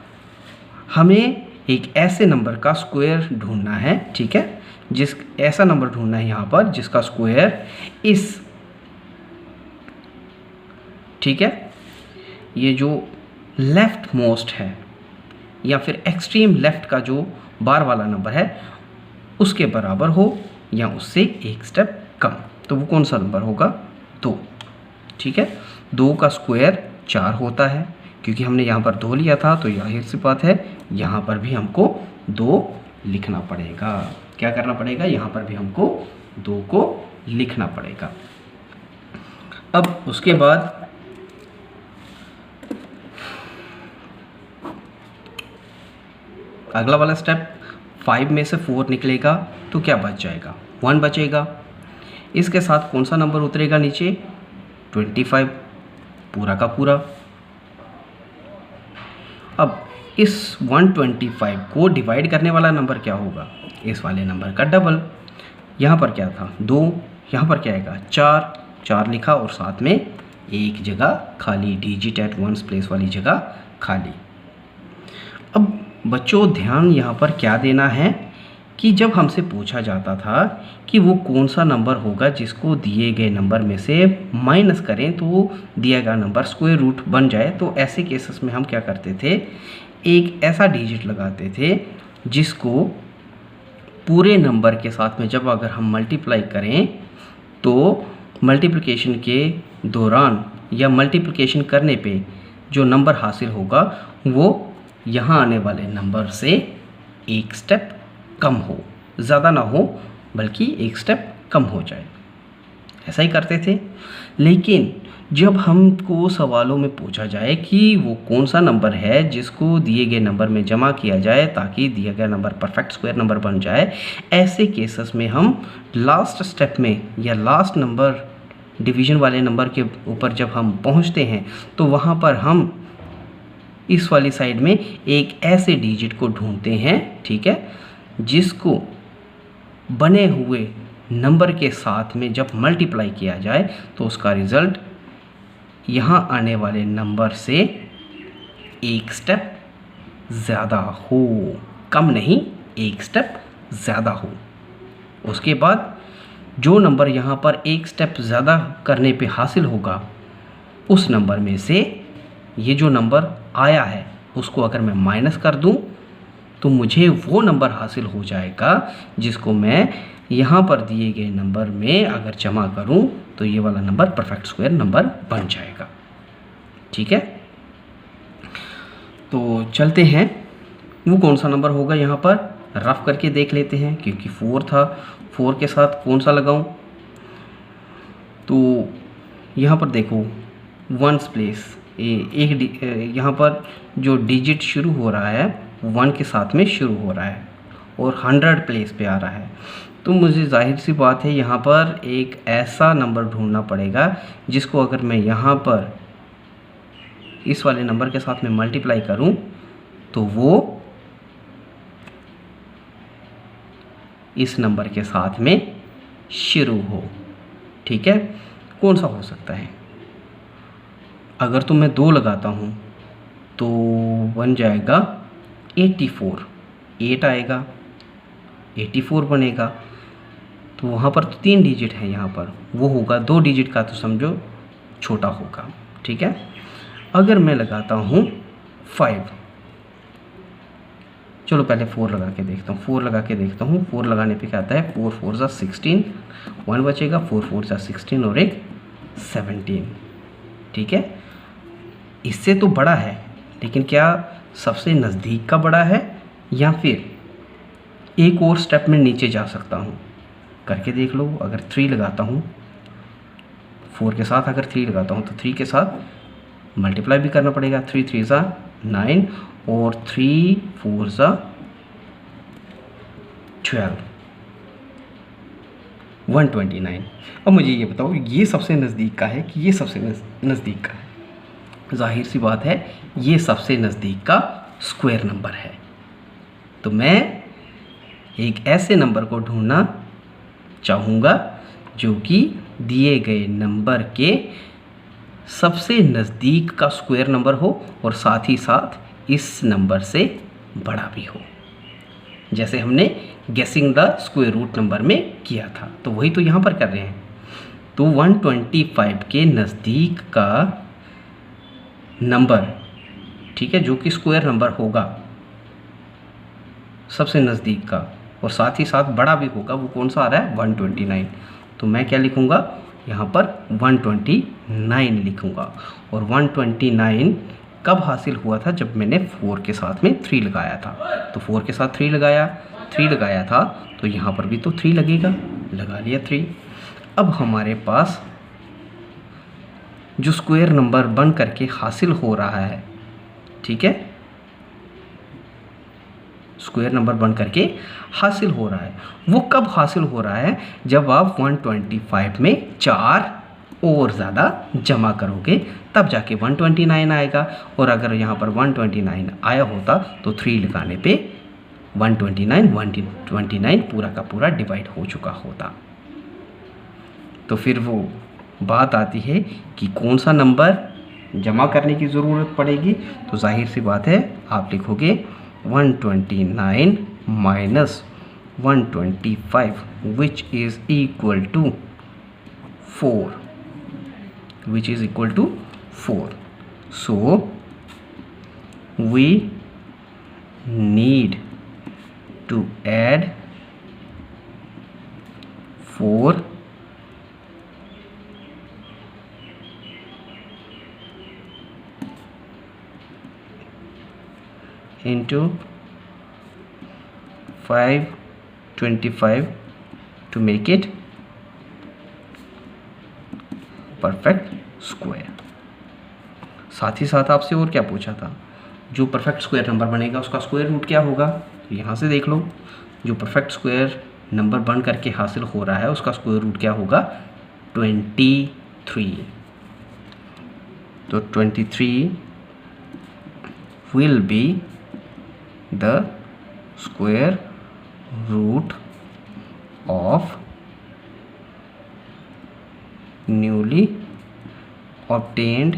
हमें एक ऐसे नंबर का स्क्वायर ढूंढना है। ठीक है, ऐसा नंबर ढूंढना है यहाँ पर जिसका स्क्वायर इस, ठीक है, ये जो लेफ्ट मोस्ट है या फिर एक्सट्रीम लेफ्ट का जो बार वाला नंबर है उसके बराबर हो या उससे एक स्टेप कम। तो वो कौन सा नंबर होगा, 2। ठीक है, 2 का स्क्वायर 4 होता है, क्योंकि हमने यहाँ पर 2 लिया था तो जाहिर सी बात है यहाँ पर भी हमको 2 लिखना पड़ेगा। क्या करना पड़ेगा, यहाँ पर भी हमको 2 को लिखना पड़ेगा। अब उसके बाद अगला वाला स्टेप 5 में से 4 निकलेगा तो क्या बच जाएगा, 1 बचेगा। इसके साथ कौन सा नंबर उतरेगा नीचे, 25 पूरा का पूरा। अब इस 125 को डिवाइड करने वाला नंबर क्या होगा, इस वाले नंबर का डबल। यहाँ पर क्या था 2, यहाँ पर क्या आएगा 4 लिखा और साथ में एक जगह खाली, डिजिट एट वंस प्लेस वाली जगह खाली। अब बच्चों ध्यान यहाँ पर क्या देना है कि जब हमसे पूछा जाता था कि वो कौन सा नंबर होगा जिसको दिए गए नंबर में से माइनस करें तो दिया गया नंबर स्क्वायर रूट बन जाए, तो ऐसे केसेस में हम क्या करते थे, एक ऐसा डिजिट लगाते थे जिसको पूरे नंबर के साथ में जब अगर हम मल्टीप्लाई करें तो मल्टीप्लिकेशन के दौरान या मल्टीप्लिकेशन करने पे जो नंबर हासिल होगा वो यहाँ आने वाले नंबर से एक स्टेप कम हो, ज़्यादा ना हो बल्कि एक स्टेप कम हो जाए। ऐसा ही करते थे। लेकिन जब हमको सवालों में पूछा जाए कि वो कौन सा नंबर है जिसको दिए गए नंबर में जमा किया जाए ताकि दिया गया नंबर परफेक्ट स्क्वायर नंबर बन जाए, ऐसे केसेस में हम लास्ट स्टेप में या लास्ट नंबर डिवीज़न वाले नंबर के ऊपर जब हम पहुंचते हैं तो वहाँ पर हम इस वाली साइड में एक ऐसे डिजिट को ढूंढते हैं, ठीक है, जिसको बने हुए नंबर के साथ में जब मल्टीप्लाई किया जाए तो उसका रिज़ल्ट यहाँ आने वाले नंबर से एक स्टेप ज़्यादा हो, कम नहीं, एक स्टेप ज़्यादा हो। उसके बाद जो नंबर यहाँ पर एक स्टेप ज़्यादा करने पे हासिल होगा उस नंबर में से ये जो नंबर आया है उसको अगर मैं माइनस कर दूँ तो मुझे वो नंबर हासिल हो जाएगा जिसको मैं यहाँ पर दिए गए नंबर में अगर जमा करूँ तो ये वाला नंबर परफेक्ट स्क्वायर नंबर बन जाएगा। ठीक है, तो चलते हैं, वो कौन सा नंबर होगा यहाँ पर रफ करके देख लेते हैं। क्योंकि 4 था, 4 के साथ कौन सा लगाऊं, तो यहाँ पर देखो वंस प्लेस एक यहाँ पर जो डिजिट शुरू हो रहा है 1 के साथ में शुरू हो रहा है और 100 प्लेस पे आ रहा है, तो मुझे जाहिर सी बात है यहाँ पर एक ऐसा नंबर ढूंढना पड़ेगा जिसको अगर मैं यहाँ पर इस वाले नंबर के साथ में मल्टीप्लाई करूँ तो वो इस नंबर के साथ में शुरू हो। ठीक है, कौन सा हो सकता है, अगर तो मैं 2 लगाता हूँ तो बन जाएगा 84, 8 आएगा 84 बनेगा, तो वहाँ पर तो 3 डिजिट है, यहाँ पर वो होगा 2 डिजिट का, तो समझो छोटा होगा। ठीक है, अगर मैं लगाता हूँ 5, चलो पहले 4 लगा के देखता हूँ, 4 लगा के देखता हूँ। 4 लगाने पे क्या आता है, 4 4 जा 16, 1 बचेगा, 4 4 जा 16 और एक 17। ठीक है, इससे तो बड़ा है लेकिन क्या सबसे नज़दीक का बड़ा है या फिर एक और स्टेप में नीचे जा सकता हूँ, करके देख लो। अगर 3 लगाता हूँ 4 के साथ, अगर 3 लगाता हूँ तो 3 के साथ मल्टीप्लाई भी करना पड़ेगा, 3 3 जा 9 और 3 4 जा 12, 129। अब मुझे ये बताओ ये सबसे नज़दीक का है कि ये सबसे नज़दीक का है। जाहिर सी बात है ये सबसे नज़दीक का स्क्वायर नंबर है, तो मैं एक ऐसे नंबर को ढूंढना चाहूँगा जो कि दिए गए नंबर के सबसे नज़दीक का स्क्वायर नंबर हो और साथ ही साथ इस नंबर से बड़ा भी हो, जैसे हमने गेसिंग द स्क्वायर रूट नंबर में किया था, तो वही तो यहाँ पर कर रहे हैं। तो 125 के नज़दीक का नंबर, ठीक है, जो कि स्क्वायर नंबर होगा सबसे नज़दीक का और साथ ही साथ बड़ा भी होगा, वो कौन सा आ रहा है 129। तो मैं क्या लिखूँगा यहाँ पर 129 लिखूँगा। और 129 कब हासिल हुआ था, जब मैंने 4 के साथ में 3 लगाया था। तो 4 के साथ 3 लगाया था तो यहाँ पर भी तो 3 लगेगा, लगा लिया 3। अब हमारे पास जो स्क्वायर नंबर बन करके हासिल हो रहा है, ठीक है, स्क्वायर नंबर बन करके हासिल हो रहा है। वो कब हासिल हो रहा है? जब आप 125 में 4 और ज़्यादा जमा करोगे तब जाके 129 आएगा। और अगर यहाँ पर 129 आया होता तो 3 लगाने पे 129 पूरा का पूरा डिवाइड हो चुका होता। तो फिर वो बात आती है कि कौन सा नंबर जमा करने की ज़रूरत पड़ेगी। तो जाहिर सी बात है आप लिखोगे 129 minus 125 which is equal to 4 which is equal to 4. So we need to add 4 into 525 to make it perfect square. साथ ही साथ आपसे और क्या पूछा था, जो परफेक्ट स्क्वायर नंबर बनेगा उसका स्क्वायर रूट क्या होगा। तो यहाँ से देख लो, जो परफेक्ट स्क्वायर नंबर बन करके हासिल हो रहा है उसका स्क्वायर रूट क्या होगा, 23। तो 23 will be the square root of newly obtained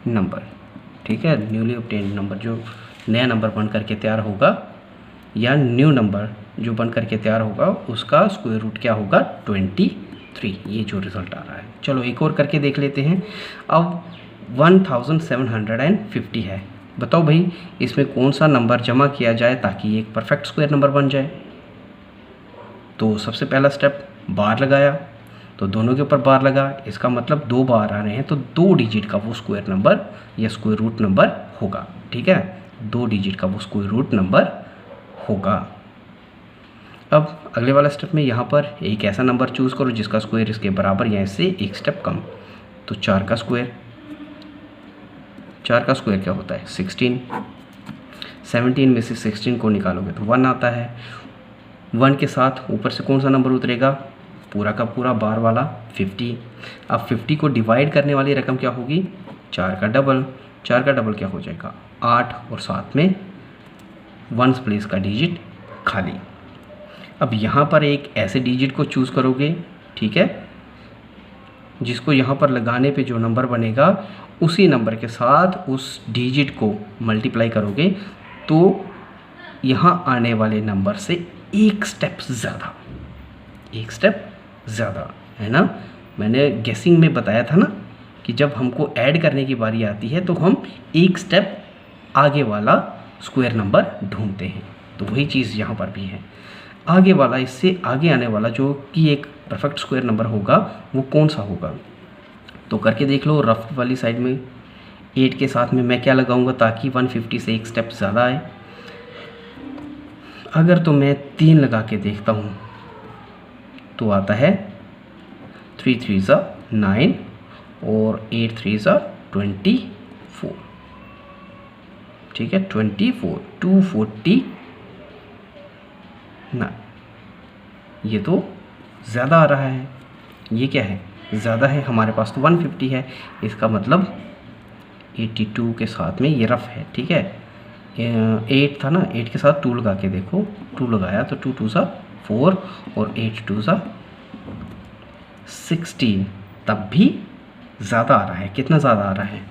number. ठीक है, न्यूली ऑब्टेन्ड नंबर जो नया नंबर बन करके तैयार होगा या न्यू नंबर जो बन करके तैयार होगा उसका स्क्वायर रूट क्या होगा, 23। ये जो रिज़ल्ट आ रहा है। चलो एक और करके देख लेते हैं। अब 1750 है। बताओ भाई इसमें कौन सा नंबर जमा किया जाए ताकि एक परफेक्ट स्क्वायर नंबर बन जाए। तो सबसे पहला स्टेप बार लगाया, तो दोनों के ऊपर बार लगा, इसका मतलब 2 बार आ रहे हैं तो 2 डिजिट का वो स्क्वायर नंबर या स्क्वायर रूट नंबर होगा। ठीक है, 2 डिजिट का वो स्क्वायर रूट नंबर होगा। अब अगले वाला स्टेप में यहाँ पर एक ऐसा नंबर चूज़ करो जिसका स्क्वायर इसके बराबर या इससे एक स्टेप कम। तो 4 का स्क्वायर क्या होता है, 16। 17 में से 16 को निकालोगे तो 1 आता है। 1 के साथ ऊपर से कौन सा नंबर उतरेगा, पूरा का पूरा बार वाला 50। अब 50 को डिवाइड करने वाली रकम क्या होगी, 4 का डबल। 4 का डबल क्या हो जाएगा, 8, और साथ में 1s प्लेस का डिजिट खाली। अब यहाँ पर एक ऐसे डिजिट को चूज़ करोगे, ठीक है, जिसको यहाँ पर लगाने पे जो नंबर बनेगा उसी नंबर के साथ उस डिजिट को मल्टीप्लाई करोगे तो यहाँ आने वाले नंबर से एक स्टेप ज़्यादा है ना। मैंने गेसिंग में बताया था ना कि जब हमको ऐड करने की बारी आती है तो हम एक स्टेप आगे वाला स्क्वायर नंबर ढूंढते हैं। तो वही चीज़ यहाँ पर भी है। आगे वाला, इससे आगे आने वाला जो कि एक परफेक्ट स्क्वायर नंबर होगा वो कौन सा होगा। तो करके देख लो। रफ वाली साइड में 8 के साथ में मैं क्या लगाऊंगा ताकि 150 से एक स्टेप ज़्यादा आए। अगर तो मैं 3 लगा के देखता हूँ तो आता है 3 3 9 और 8 3 24। ठीक है, 24 249। ये तो ज़्यादा आ रहा है। ये क्या है, ज़्यादा है। हमारे पास तो 150 है, इसका मतलब 82 के साथ में ये रफ है। ठीक है, 8 था ना, 8 के साथ 2 लगा के देखो। 2 लगाया तो 2 2 4 और 8 2 16। तब भी ज़्यादा आ रहा है। कितना ज़्यादा आ रहा है,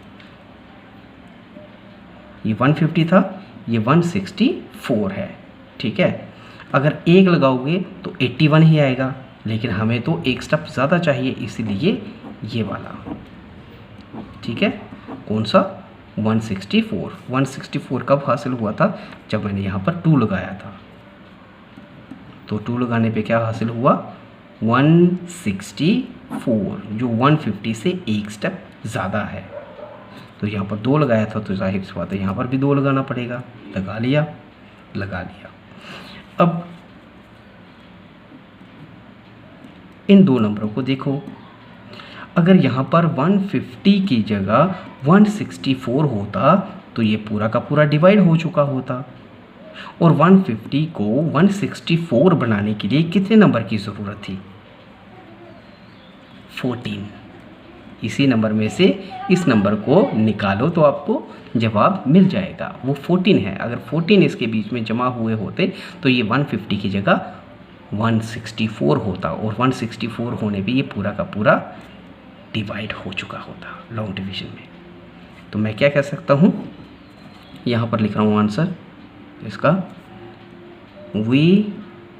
ये 150 था, ये 164 है। ठीक है, अगर 1 लगाओगे तो 81 ही आएगा, लेकिन हमें तो एक स्टेप ज़्यादा चाहिए, इसीलिए ये वाला। ठीक है, कौन सा, 164। 164 कब हासिल हुआ था, जब मैंने यहाँ पर 2 लगाया था। तो 2 लगाने पे क्या हासिल हुआ, 164, जो 150 से एक स्टेप ज़्यादा है। तो यहाँ पर 2 लगाया था तो जाहिर सी बात है यहाँ पर भी 2 लगाना पड़ेगा। लगा लिया। अब इन 2 नंबरों को देखो। अगर यहाँ पर 150 की जगह 164 होता तो ये पूरा का पूरा डिवाइड हो चुका होता। और 150 को 164 बनाने के लिए कितने नंबर की ज़रूरत थी? 14। इसी नंबर में से इस नंबर को निकालो तो आपको जवाब मिल जाएगा, वो 14 है। अगर 14 इसके बीच में जमा हुए होते तो ये 150 की जगह 164 होता, और 164 होने पे ये पूरा का पूरा डिवाइड हो चुका होता लॉन्ग डिवीजन में। तो मैं क्या कह सकता हूँ, यहाँ पर लिख रहा हूँ आंसर इसका, we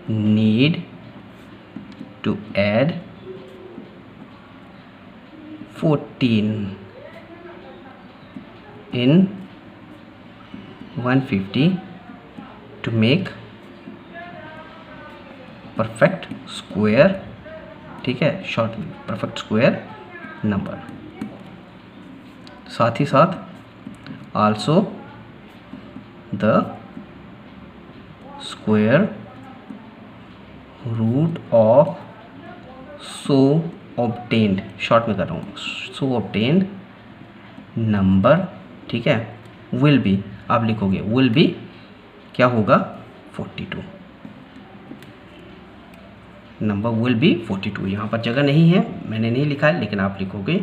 need to add 14 in 150 to make perfect square, ठीक है, शॉर्ट में परफेक्ट स्क्वायर नंबर। साथ ही साथ also the square root of so obtained, short में कर रहा हूँ, सो ऑब्टेन्ड नंबर, ठीक है, विल बी, आप लिखोगे विल बी क्या होगा 42, नंबर विल बी 42। यहाँ पर जगह नहीं है, मैंने नहीं लिखा है, लेकिन आप लिखोगे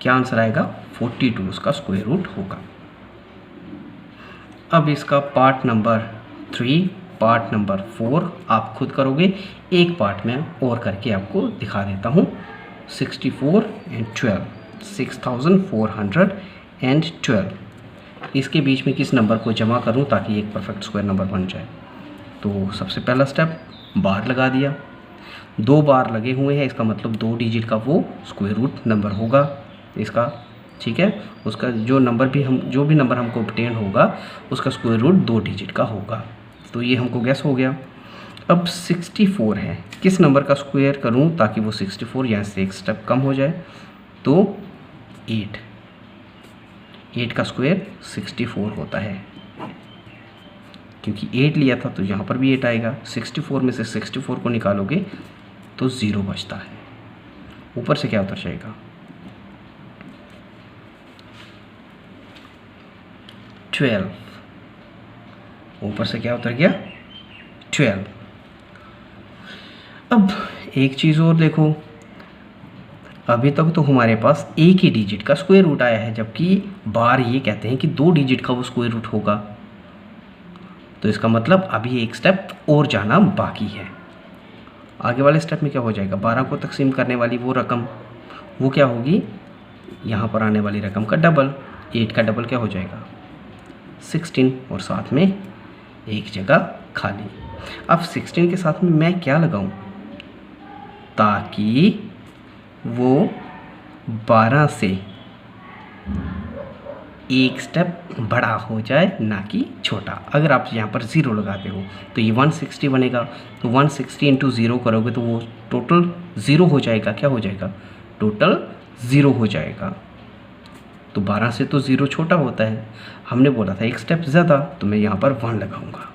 क्या आंसर आएगा 42, उसका स्क्वायर रूट होगा। अब इसका पार्ट नंबर 3, पार्ट नंबर 4 आप खुद करोगे, एक पार्ट में और करके आपको दिखा देता हूँ। 64 and 12, 6412, इसके बीच में किस नंबर को जमा करूं ताकि एक परफेक्ट स्क्वायर नंबर बन जाए। तो सबसे पहला स्टेप, बार लगा दिया, 2 बार लगे हुए हैं, इसका मतलब 2 डिजिट का वो स्क्वायर रूट नंबर होगा इसका, ठीक है। उसका जो भी नंबर हमको ऑब्टेन होगा उसका स्क्वायर रूट 2 डिजिट का होगा। तो ये हमको गैस हो गया। अब 64 है, किस नंबर का स्क्वायर करूं ताकि वो 64 यहाँ से एक स्टेप कम हो जाए, तो 8 का स्क्वायर 64 होता है, क्योंकि 8 लिया था तो यहाँ पर भी 8 आएगा। 64 में से 64 को निकालोगे तो 0 बचता है, ऊपर से क्या उतर जाएगा 12, ऊपर से क्या उतर गया 12। अब एक चीज़ और देखो, अभी तक तो हमारे पास एक ही डिजिट का स्क्वायर रूट आया है, जबकि बार ये कहते हैं कि 2 डिजिट का वो स्क्वायर रूट होगा। तो इसका मतलब अभी एक स्टेप और जाना बाकी है। आगे वाले स्टेप में क्या हो जाएगा, 12 को तकसीम करने वाली वो रकम वो क्या होगी, यहाँ पर आने वाली रकम का डबल, 8 का डबल क्या हो जाएगा 16, और साथ में एक जगह खाली। अब 16 के साथ में मैं क्या लगाऊं ताकि वो 12 से एक स्टेप बड़ा हो जाए, ना कि छोटा। अगर आप यहाँ पर 0 लगाते हो तो ये 160 बनेगा, तो 160 इंटू 0 करोगे तो वो टोटल 0 हो जाएगा, क्या हो जाएगा टोटल 0 हो जाएगा। तो 12 से तो 0 छोटा होता है, हमने बोला था एक स्टेप ज़्यादा, तो मैं यहाँ पर 1 लगाऊंगा।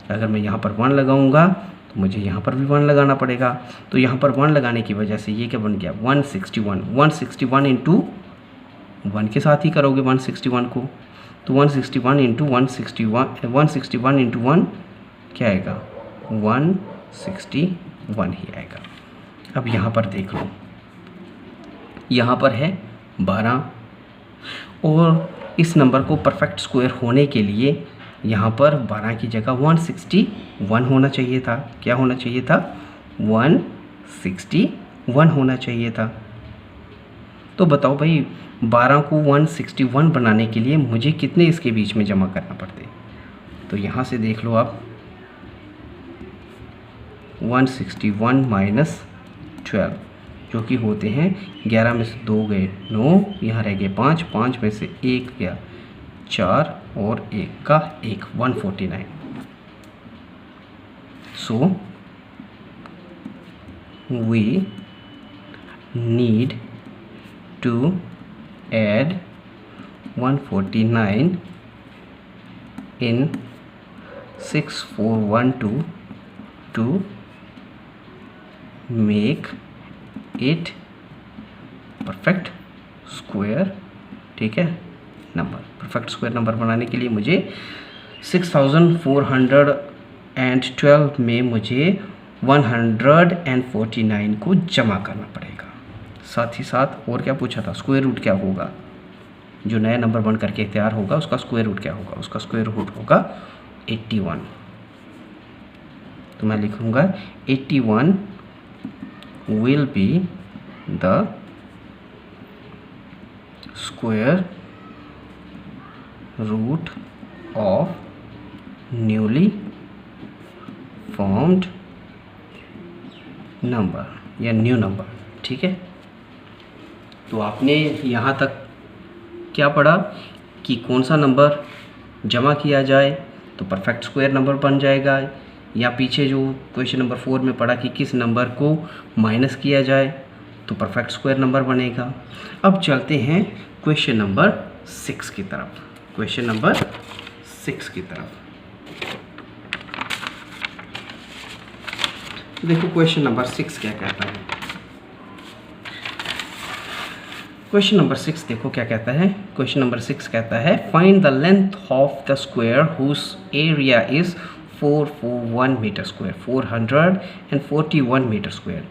अगर मैं यहाँ पर 1 लगाऊंगा तो मुझे यहाँ पर भी 1 लगाना पड़ेगा। तो यहाँ पर 1 लगाने की वजह से ये क्या बन गया 161 इंटू 1 के साथ ही करोगे 161 को, तो 161 इंटू 161 इंटू 1 क्या आएगा 161 ही आएगा। अब यहाँ पर देख लो, यहाँ पर है 12, और इस नंबर को परफेक्ट स्क्वायर होने के लिए यहाँ पर 12 की जगह 161 होना चाहिए था। क्या होना चाहिए था 161 होना चाहिए था। तो बताओ भाई 12 को 161 बनाने के लिए मुझे कितने इसके बीच में जमा करना पड़ते। तो यहाँ से देख लो आप 161 माइनस 12 जो कि होते हैं 11 में से 2 गए 9, यहाँ रह गए 5, 5 में से 1 गया 4 और 1 का 1, 149। So we need to add 149 in 6412 to make it perfect square, ठीक है नंबर। परफेक्ट स्क्वायर नंबर बनाने के लिए मुझे 6412 में मुझे 149 को जमा करना पड़ेगा। साथ ही साथ और क्या पूछा था, स्क्वायर रूट क्या होगा, जो नया नंबर बन करके तैयार होगा उसका स्क्वायर रूट क्या होगा, उसका स्क्वायर रूट होगा 81। तो मैं लिखूंगा 81 will be the square root of newly formed number या न्यू नंबर। ठीक है, तो आपने यहाँ तक क्या पढ़ा कि कौन सा नंबर जमा किया जाए तो परफेक्ट स्क्वायर नंबर बन जाएगा, या पीछे जो क्वेश्चन नंबर 4 में पढ़ा कि किस नंबर को माइनस किया जाए तो परफेक्ट स्क्वायर नंबर बनेगा। अब चलते हैं क्वेश्चन नंबर 6 की तरफ। क्वेश्चन नंबर 6 की तरफ देखो, क्वेश्चन नंबर 6 क्या कहता है। क्वेश्चन नंबर 6 देखो क्या कहता है। क्वेश्चन नंबर 6 कहता है find the length of the square whose area is 441 metre square, 441 metre square.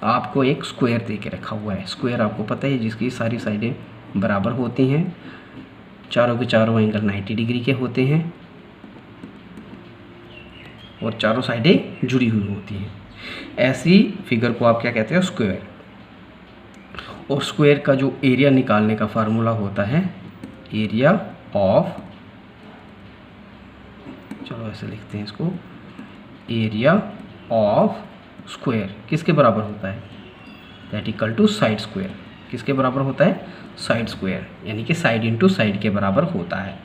आपको एक स्क्वायर दे के रखा हुआ है। स्क्वायर आपको पता है जिसकी सारी साइडें बराबर होती हैं, चारों के चारों एंगल 90 डिग्री के होते हैं और चारों साइडें जुड़ी हुई होती हैं। ऐसी फिगर को आप क्या कहते हैं, स्क्वायर। और स्क्वायर का जो एरिया निकालने का फार्मूला होता है, एरिया ऑफ, चलो ऐसे लिखते हैं इसको, एरिया ऑफ स्क्वायर किसके बराबर होता है, that equal to side square. किसके बराबर होता है, साइड स्क्वायर, यानी कि साइड इंटू साइड के बराबर होता है।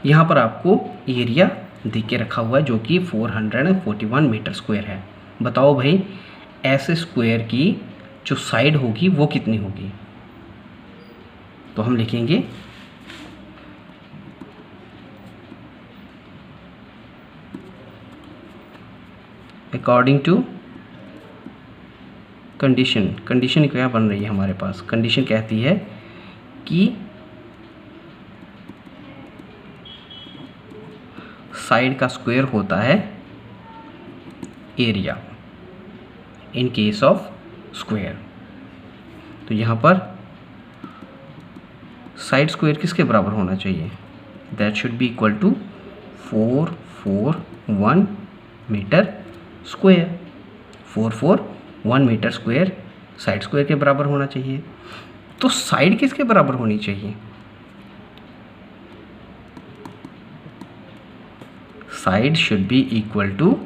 यहाँ पर आपको एरिया दे के रखा हुआ है जो कि 441 मीटर स्क्वायर है। बताओ भाई ऐसे स्क्वायर की जो साइड होगी वो कितनी होगी, तो हम लिखेंगे अकॉर्डिंग टू कंडीशन। कंडीशन क्या बन रही है हमारे पास, कंडीशन कहती है कि साइड का स्क्वायर होता है area in case of square. तो यहाँ पर साइड स्क्वायर किसके बराबर होना चाहिए, that should be equal to 441 metre square. 441 metre square side square के बराबर होना चाहिए। तो साइड किसके बराबर होनी चाहिए, side should be equal to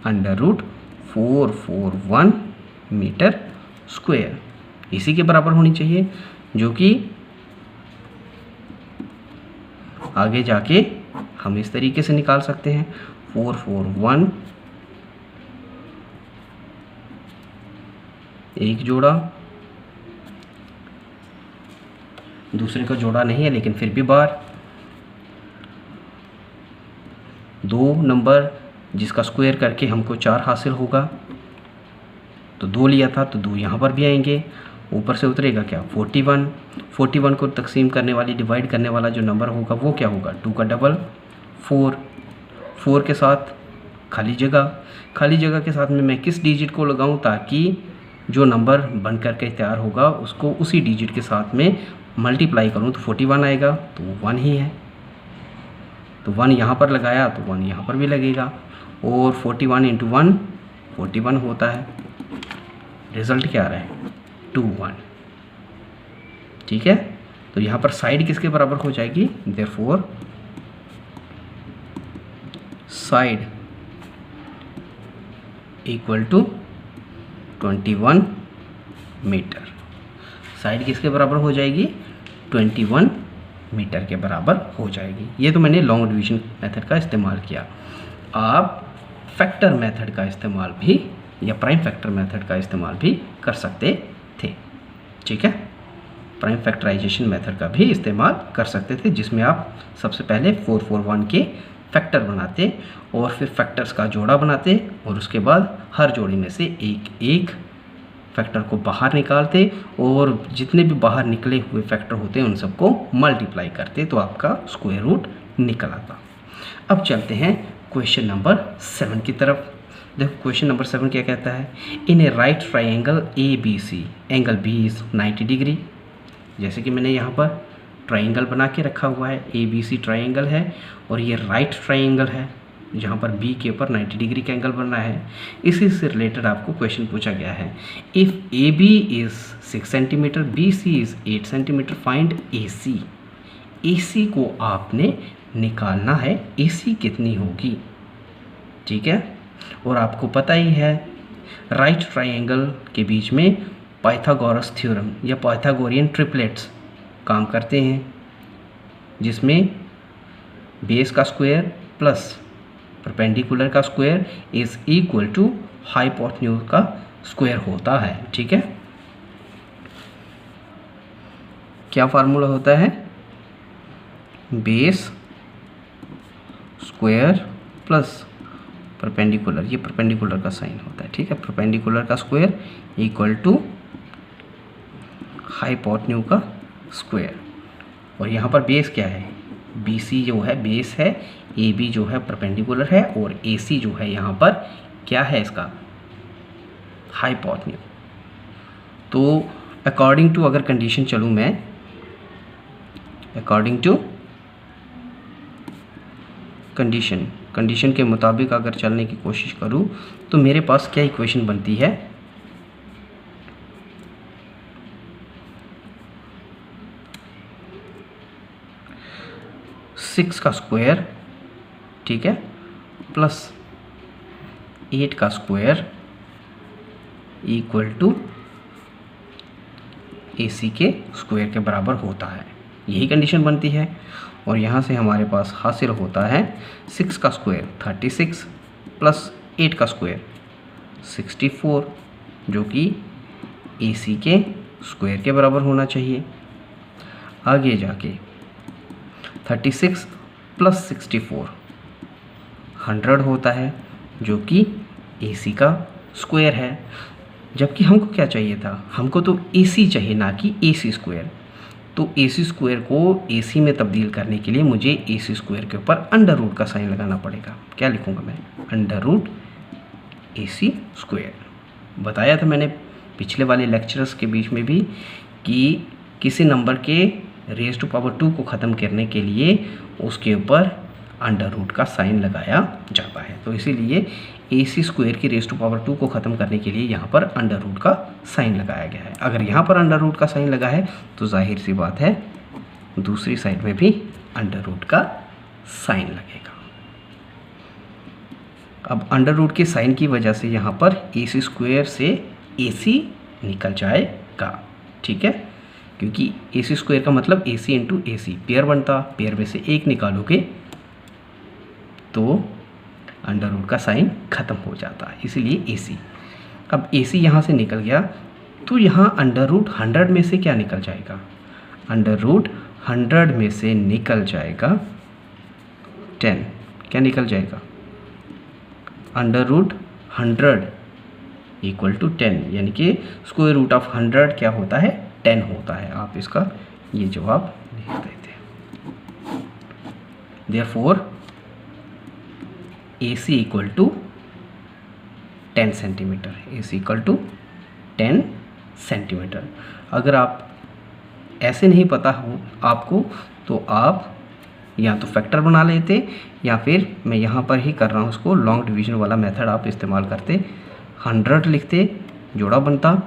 under root 441 metre square, इसी के बराबर होनी चाहिए, जो कि आगे जाके हम इस तरीके से निकाल सकते हैं। 441 एक जोड़ा, दूसरे का जोड़ा नहीं है लेकिन फिर भी बार, दो नंबर जिसका स्क्वायर करके हमको 4 हासिल होगा, तो 2 लिया था तो 2 यहाँ पर भी आएंगे। ऊपर से उतरेगा क्या, 41 को तकसीम करने वाली, डिवाइड करने वाला जो नंबर होगा वो क्या होगा, 2 का डबल 4 के साथ खाली जगह के साथ में मैं किस डिजिट को लगाऊं ताकि जो नंबर बन करके तैयार होगा उसको उसी डिजिट के साथ में मल्टीप्लाई करूं तो 41 आएगा, तो वो 1 ही है। तो 1 यहाँ पर लगाया तो 1 यहाँ पर भी लगेगा, और 41 इंटू 1 41 होता है। रिजल्ट क्या आ रहा है, 21। ठीक है, तो यहाँ पर साइड किसके बराबर हो जाएगी, therefore side equal to 21 metre. Side किसके बराबर हो जाएगी, 21 मीटर के बराबर हो जाएगी। ये तो मैंने लॉन्ग डिवीजन मेथड का इस्तेमाल किया। आप फैक्टर मेथड का इस्तेमाल भी या प्राइम फैक्टर मेथड का इस्तेमाल भी कर सकते थे। ठीक है, प्राइम फैक्टराइजेशन मेथड का भी इस्तेमाल कर सकते थे, जिसमें आप सबसे पहले 441 के फैक्टर बनाते और फिर फैक्टर्स का जोड़ा बनाते और उसके बाद हर जोड़ी में से एक फैक्टर को बाहर निकालते और जितने भी बाहर निकले हुए फैक्टर होते हैं उन सबको मल्टीप्लाई करते तो आपका स्क्वायर रूट निकल आता। अब चलते हैं क्वेश्चन नंबर 7 की तरफ। देखो क्वेश्चन नंबर 7 क्या कहता है, in a right triangle A B C angle B is 90 degree. जैसे कि मैंने यहाँ पर ट्राइंगल बना के रखा हुआ है, ए बी सी ट्राइंगल है और ये राइट ट्राइंगल है जहाँ पर बी के ऊपर 90 डिग्री का एंगल बन रहा है। इसी से रिलेटेड आपको क्वेश्चन पूछा गया है, if A B is 6 centimetre, B C is 8 centimetre, find A C. A C को आपने निकालना है, ए सी कितनी होगी, ठीक है। और आपको पता ही है राइट ट्राइंगल के बीच में पाइथागोरस थ्योरम या पाइथागोरियन ट्रिपलेट्स काम करते हैं, जिसमें बेस का स्क्वायर प्लस परपेंडिकुलर का square is equal to hypotenuse का स्क्वायर होता है, ठीक है। क्या फार्मूला होता है, बेस स्क्वायर प्लस परपेंडिकुलर, ये परपेंडिकुलर का साइन होता है, ठीक है। परपेंडिकुलर का स्क्वायर इक्वल टू हाइपोटेन्यूज का स्क्वायर। और यहाँ पर बेस क्या है, बी सी जो है बेस है, ए बी जो है परपेंडिकुलर है और ए सी जो है यहाँ पर क्या है इसका हाइपोटेन्यूज। तो अकॉर्डिंग टू अगर कंडीशन चलूँ मैं, अकॉर्डिंग टू कंडीशन के मुताबिक अगर चलने की कोशिश करूँ तो मेरे पास क्या इक्वेशन बनती है, सिक्स का स्क्वायर, ठीक है, प्लस 8 का स्क्वायर इक्वल टू ए सी के स्क्वायर के बराबर होता है, यही कंडीशन बनती है। और यहाँ से हमारे पास हासिल होता है 6 का स्क्वायर 36 प्लस 8 का स्क्वायर 64, जो कि ए सी के स्क्वायर के बराबर होना चाहिए। आगे जाके 36 प्लस 64 100 होता है, जो कि ए सी का स्क्वायर है। जबकि हमको क्या चाहिए था, हमको तो ए सी चाहिए ना कि ए सी स्क्वायर। तो ए सी स्क्वायर को ए सी में तब्दील करने के लिए मुझे ए सी स्क्वायर के ऊपर अंडर रूट का साइन लगाना पड़ेगा। क्या लिखूँगा मैं, अंडर रूट ए सी स्क्वायर। बताया था मैंने पिछले वाले लेक्चर्स के बीच में भी कि किसी नंबर के रेज़ टू पावर 2 को ख़त्म करने के लिए उसके ऊपर अंडर रूट का साइन लगाया जाता है। तो इसीलिए ए सी स्क्वायर की रेज़ टू पावर 2 को ख़त्म करने के लिए यहाँ पर अंडर रूट का साइन लगाया गया है। अगर यहाँ पर अंडर रूट का साइन लगा है तो जाहिर सी बात है दूसरी साइड में भी अंडर रूट का साइन लगेगा। अब अंडर रूट के साइन की वजह से यहाँ पर ए सी स्क्वायर से ए सी निकल जाएगा, ठीक है, क्योंकि ए सी स्क्वायर का मतलब ए सी इंटू ए सी पेयर बनता, पेयर में से एक निकालोगे तो अंडर रूट का साइन ख़त्म हो जाता है, इसीलिए ए सी। अब ए सी यहाँ से निकल गया तो यहाँ अंडर रूट 100 में से क्या निकल जाएगा, अंडर रूट 100 में से निकल जाएगा 10। क्या निकल जाएगा, अंडर रूट 100 इक्वल टू 10, यानी कि स्क्वायर रूट ऑफ 100 क्या होता है, 10 होता है। आप इसका ये जवाब लिख देते हैं। Therefore A C equal to 10 centimetre, A C equal to 10 centimetre. अगर आप ऐसे नहीं पता हो आपको तो आप या तो फैक्टर बना लेते या फिर मैं यहाँ पर ही कर रहा हूँ उसको लॉन्ग डिवीजन वाला मेथड आप इस्तेमाल करते, 100 लिखते, जोड़ा बनता,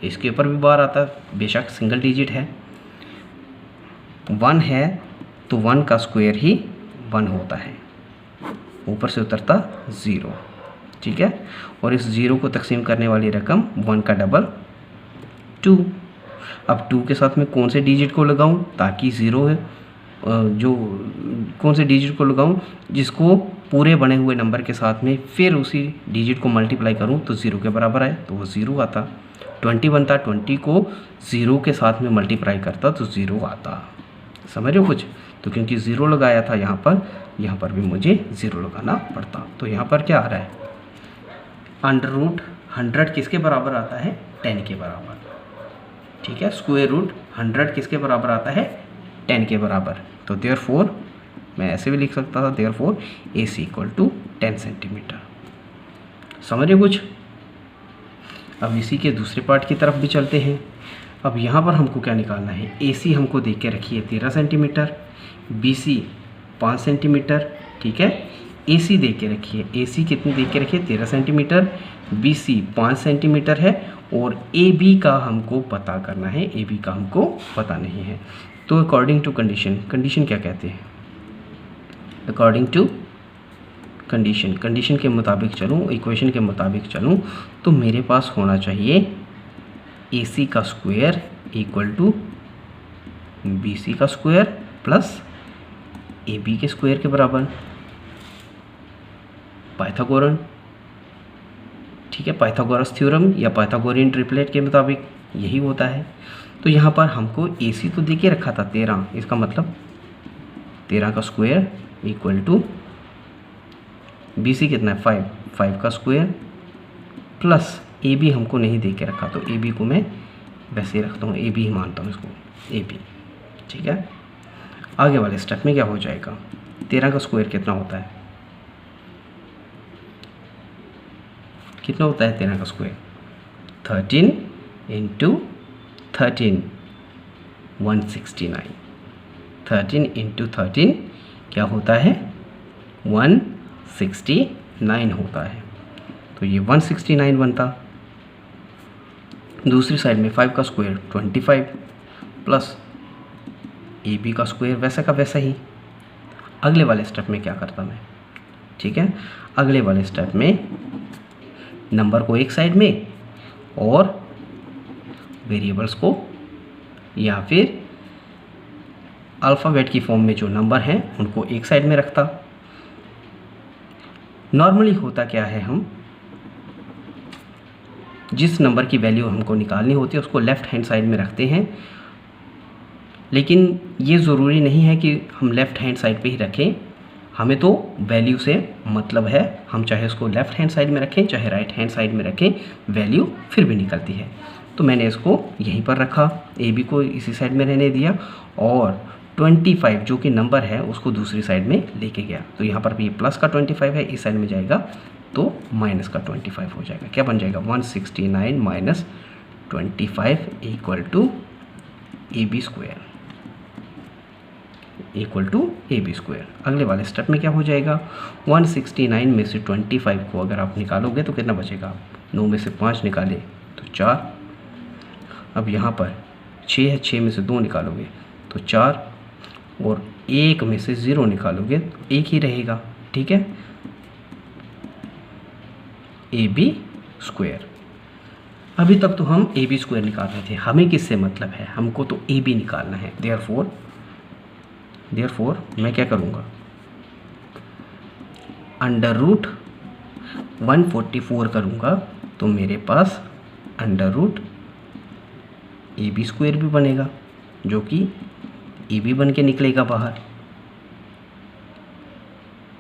इसके ऊपर भी बार आता, बेशक सिंगल डिजिट है, 1 है तो 1 का स्क्वायर ही 1 होता है, ऊपर से उतरता 0, ठीक है। और इस 0 को तकसीम करने वाली रकम 1 का डबल 2। अब 2 के साथ में कौन से डिजिट को लगाऊं ताकि 0 है, जो कौन से डिजिट को लगाऊं जिसको पूरे बने हुए नंबर के साथ में फिर उसी डिजिट को मल्टीप्लाई करूं तो 0 के बराबर आए तो वो 0 आता। 20 बनता, 20 को 0 के साथ में मल्टीप्लाई करता तो 0 आता। समझ रहे हो कुछ? तो क्योंकि 0 लगाया था यहाँ पर भी मुझे 0 लगाना पड़ता। तो यहाँ पर क्या आ रहा है, अंडर रूट 100 किसके बराबर आता है? 10 के बराबर। ठीक है, स्क्वायर रूट 100 किसके बराबर आता है? 10 के बराबर। तो देयरफॉर मैं ऐसे भी लिख सकता था, therefore AC equal to 10 centimetre. समझ रहे कुछ? अब इसी के दूसरे पार्ट की तरफ भी चलते हैं। अब यहाँ पर हमको क्या निकालना है? AC हमको देख के रखी है 13 सेंटीमीटर, BC 5 सेंटीमीटर। ठीक है, AC देख के रखी है, AC कितनी देख के रखी है? 13 सेंटीमीटर, BC 5 सेंटीमीटर है, और AB का हमको पता करना है, AB का हमको पता नहीं है। तो अकॉर्डिंग टू कंडीशन, कंडीशन क्या कहते हैं? अकॉर्डिंग टू कंडीशन, कंडीशन के मुताबिक चलूँ, इक्वेशन के मुताबिक चलूँ, तो मेरे पास होना चाहिए AC का स्क्वायर इक्वल टू BC का स्क्वायर प्लस AB के स्क्वायर के बराबर, पाइथागोरन। ठीक है, पाइथागोरस थ्योरम या पाइथागोरियन ट्रिपलेट के मुताबिक यही होता है। तो यहाँ पर हमको AC तो दे के रखा था 13, इसका मतलब 13 का स्क्वायर इक्वल टू BC कितना है? 5 का स्क्वायर प्लस AB हमको नहीं दे के रखा, तो AB को मैं वैसे ही रखता हूँ, AB ही मानता हूँ इसको, AB। ठीक है, आगे वाले स्टेप में क्या हो जाएगा? 13 का स्क्वायर कितना होता है? कितना होता है 13 का स्क्वायर? 13 इंटू 13 169। 13 इंटू 13 क्या होता है? 169 होता है। तो ये 169 बनता। दूसरी साइड में 5 का स्क्वायर 25 प्लस AB का स्क्वायर वैसा का वैसा ही। अगले वाले स्टेप में क्या करता मैं? ठीक है, अगले वाले स्टेप में नंबर को एक साइड में और वेरिएबल्स को या फिर अल्फ़ाबेट की फॉर्म में जो नंबर हैं उनको एक साइड में रखता। नॉर्मली होता क्या है, हम जिस नंबर की वैल्यू हमको निकालनी होती है उसको लेफ़्ट हैंड साइड में रखते हैं, लेकिन ये ज़रूरी नहीं है कि हम लेफ़्ट हैंड साइड पे ही रखें। हमें तो वैल्यू से मतलब है, हम चाहे उसको लेफ़्ट हैंड साइड में रखें चाहे राइट हैंड साइड में रखें, वैल्यू फिर भी निकलती है। तो मैंने इसको यहीं पर रखा, AB को इसी साइड में रहने दिया, और 25 जो कि नंबर है उसको दूसरी साइड में लेके गया। तो यहाँ पर भी प्लस का 25 है, इस साइड में जाएगा तो माइनस का 25 हो जाएगा। क्या बन जाएगा? 169 minus 25 equal to AB square, equal to AB square. अगले वाले स्टेप में क्या हो जाएगा? 169 में से 25 को अगर आप निकालोगे तो कितना बचेगा? 9 में से 5 निकाले तो 4। अब यहाँ पर 6 है, 6 में से 2 निकालोगे तो 4, और 1 में से 0 निकालोगे तो 1 ही रहेगा। ठीक है, AB स्क्वायर। अभी तक तो हम AB स्क्वायर निकाल रहे थे, हमें किससे मतलब है? हमको तो AB निकालना है। देयरफॉर मैं क्या करूँगा? अंडर रूट 144 करूँगा तो मेरे पास अंडर रूट AB स्क्वायर भी बनेगा, जो कि AB बन के निकलेगा बाहर।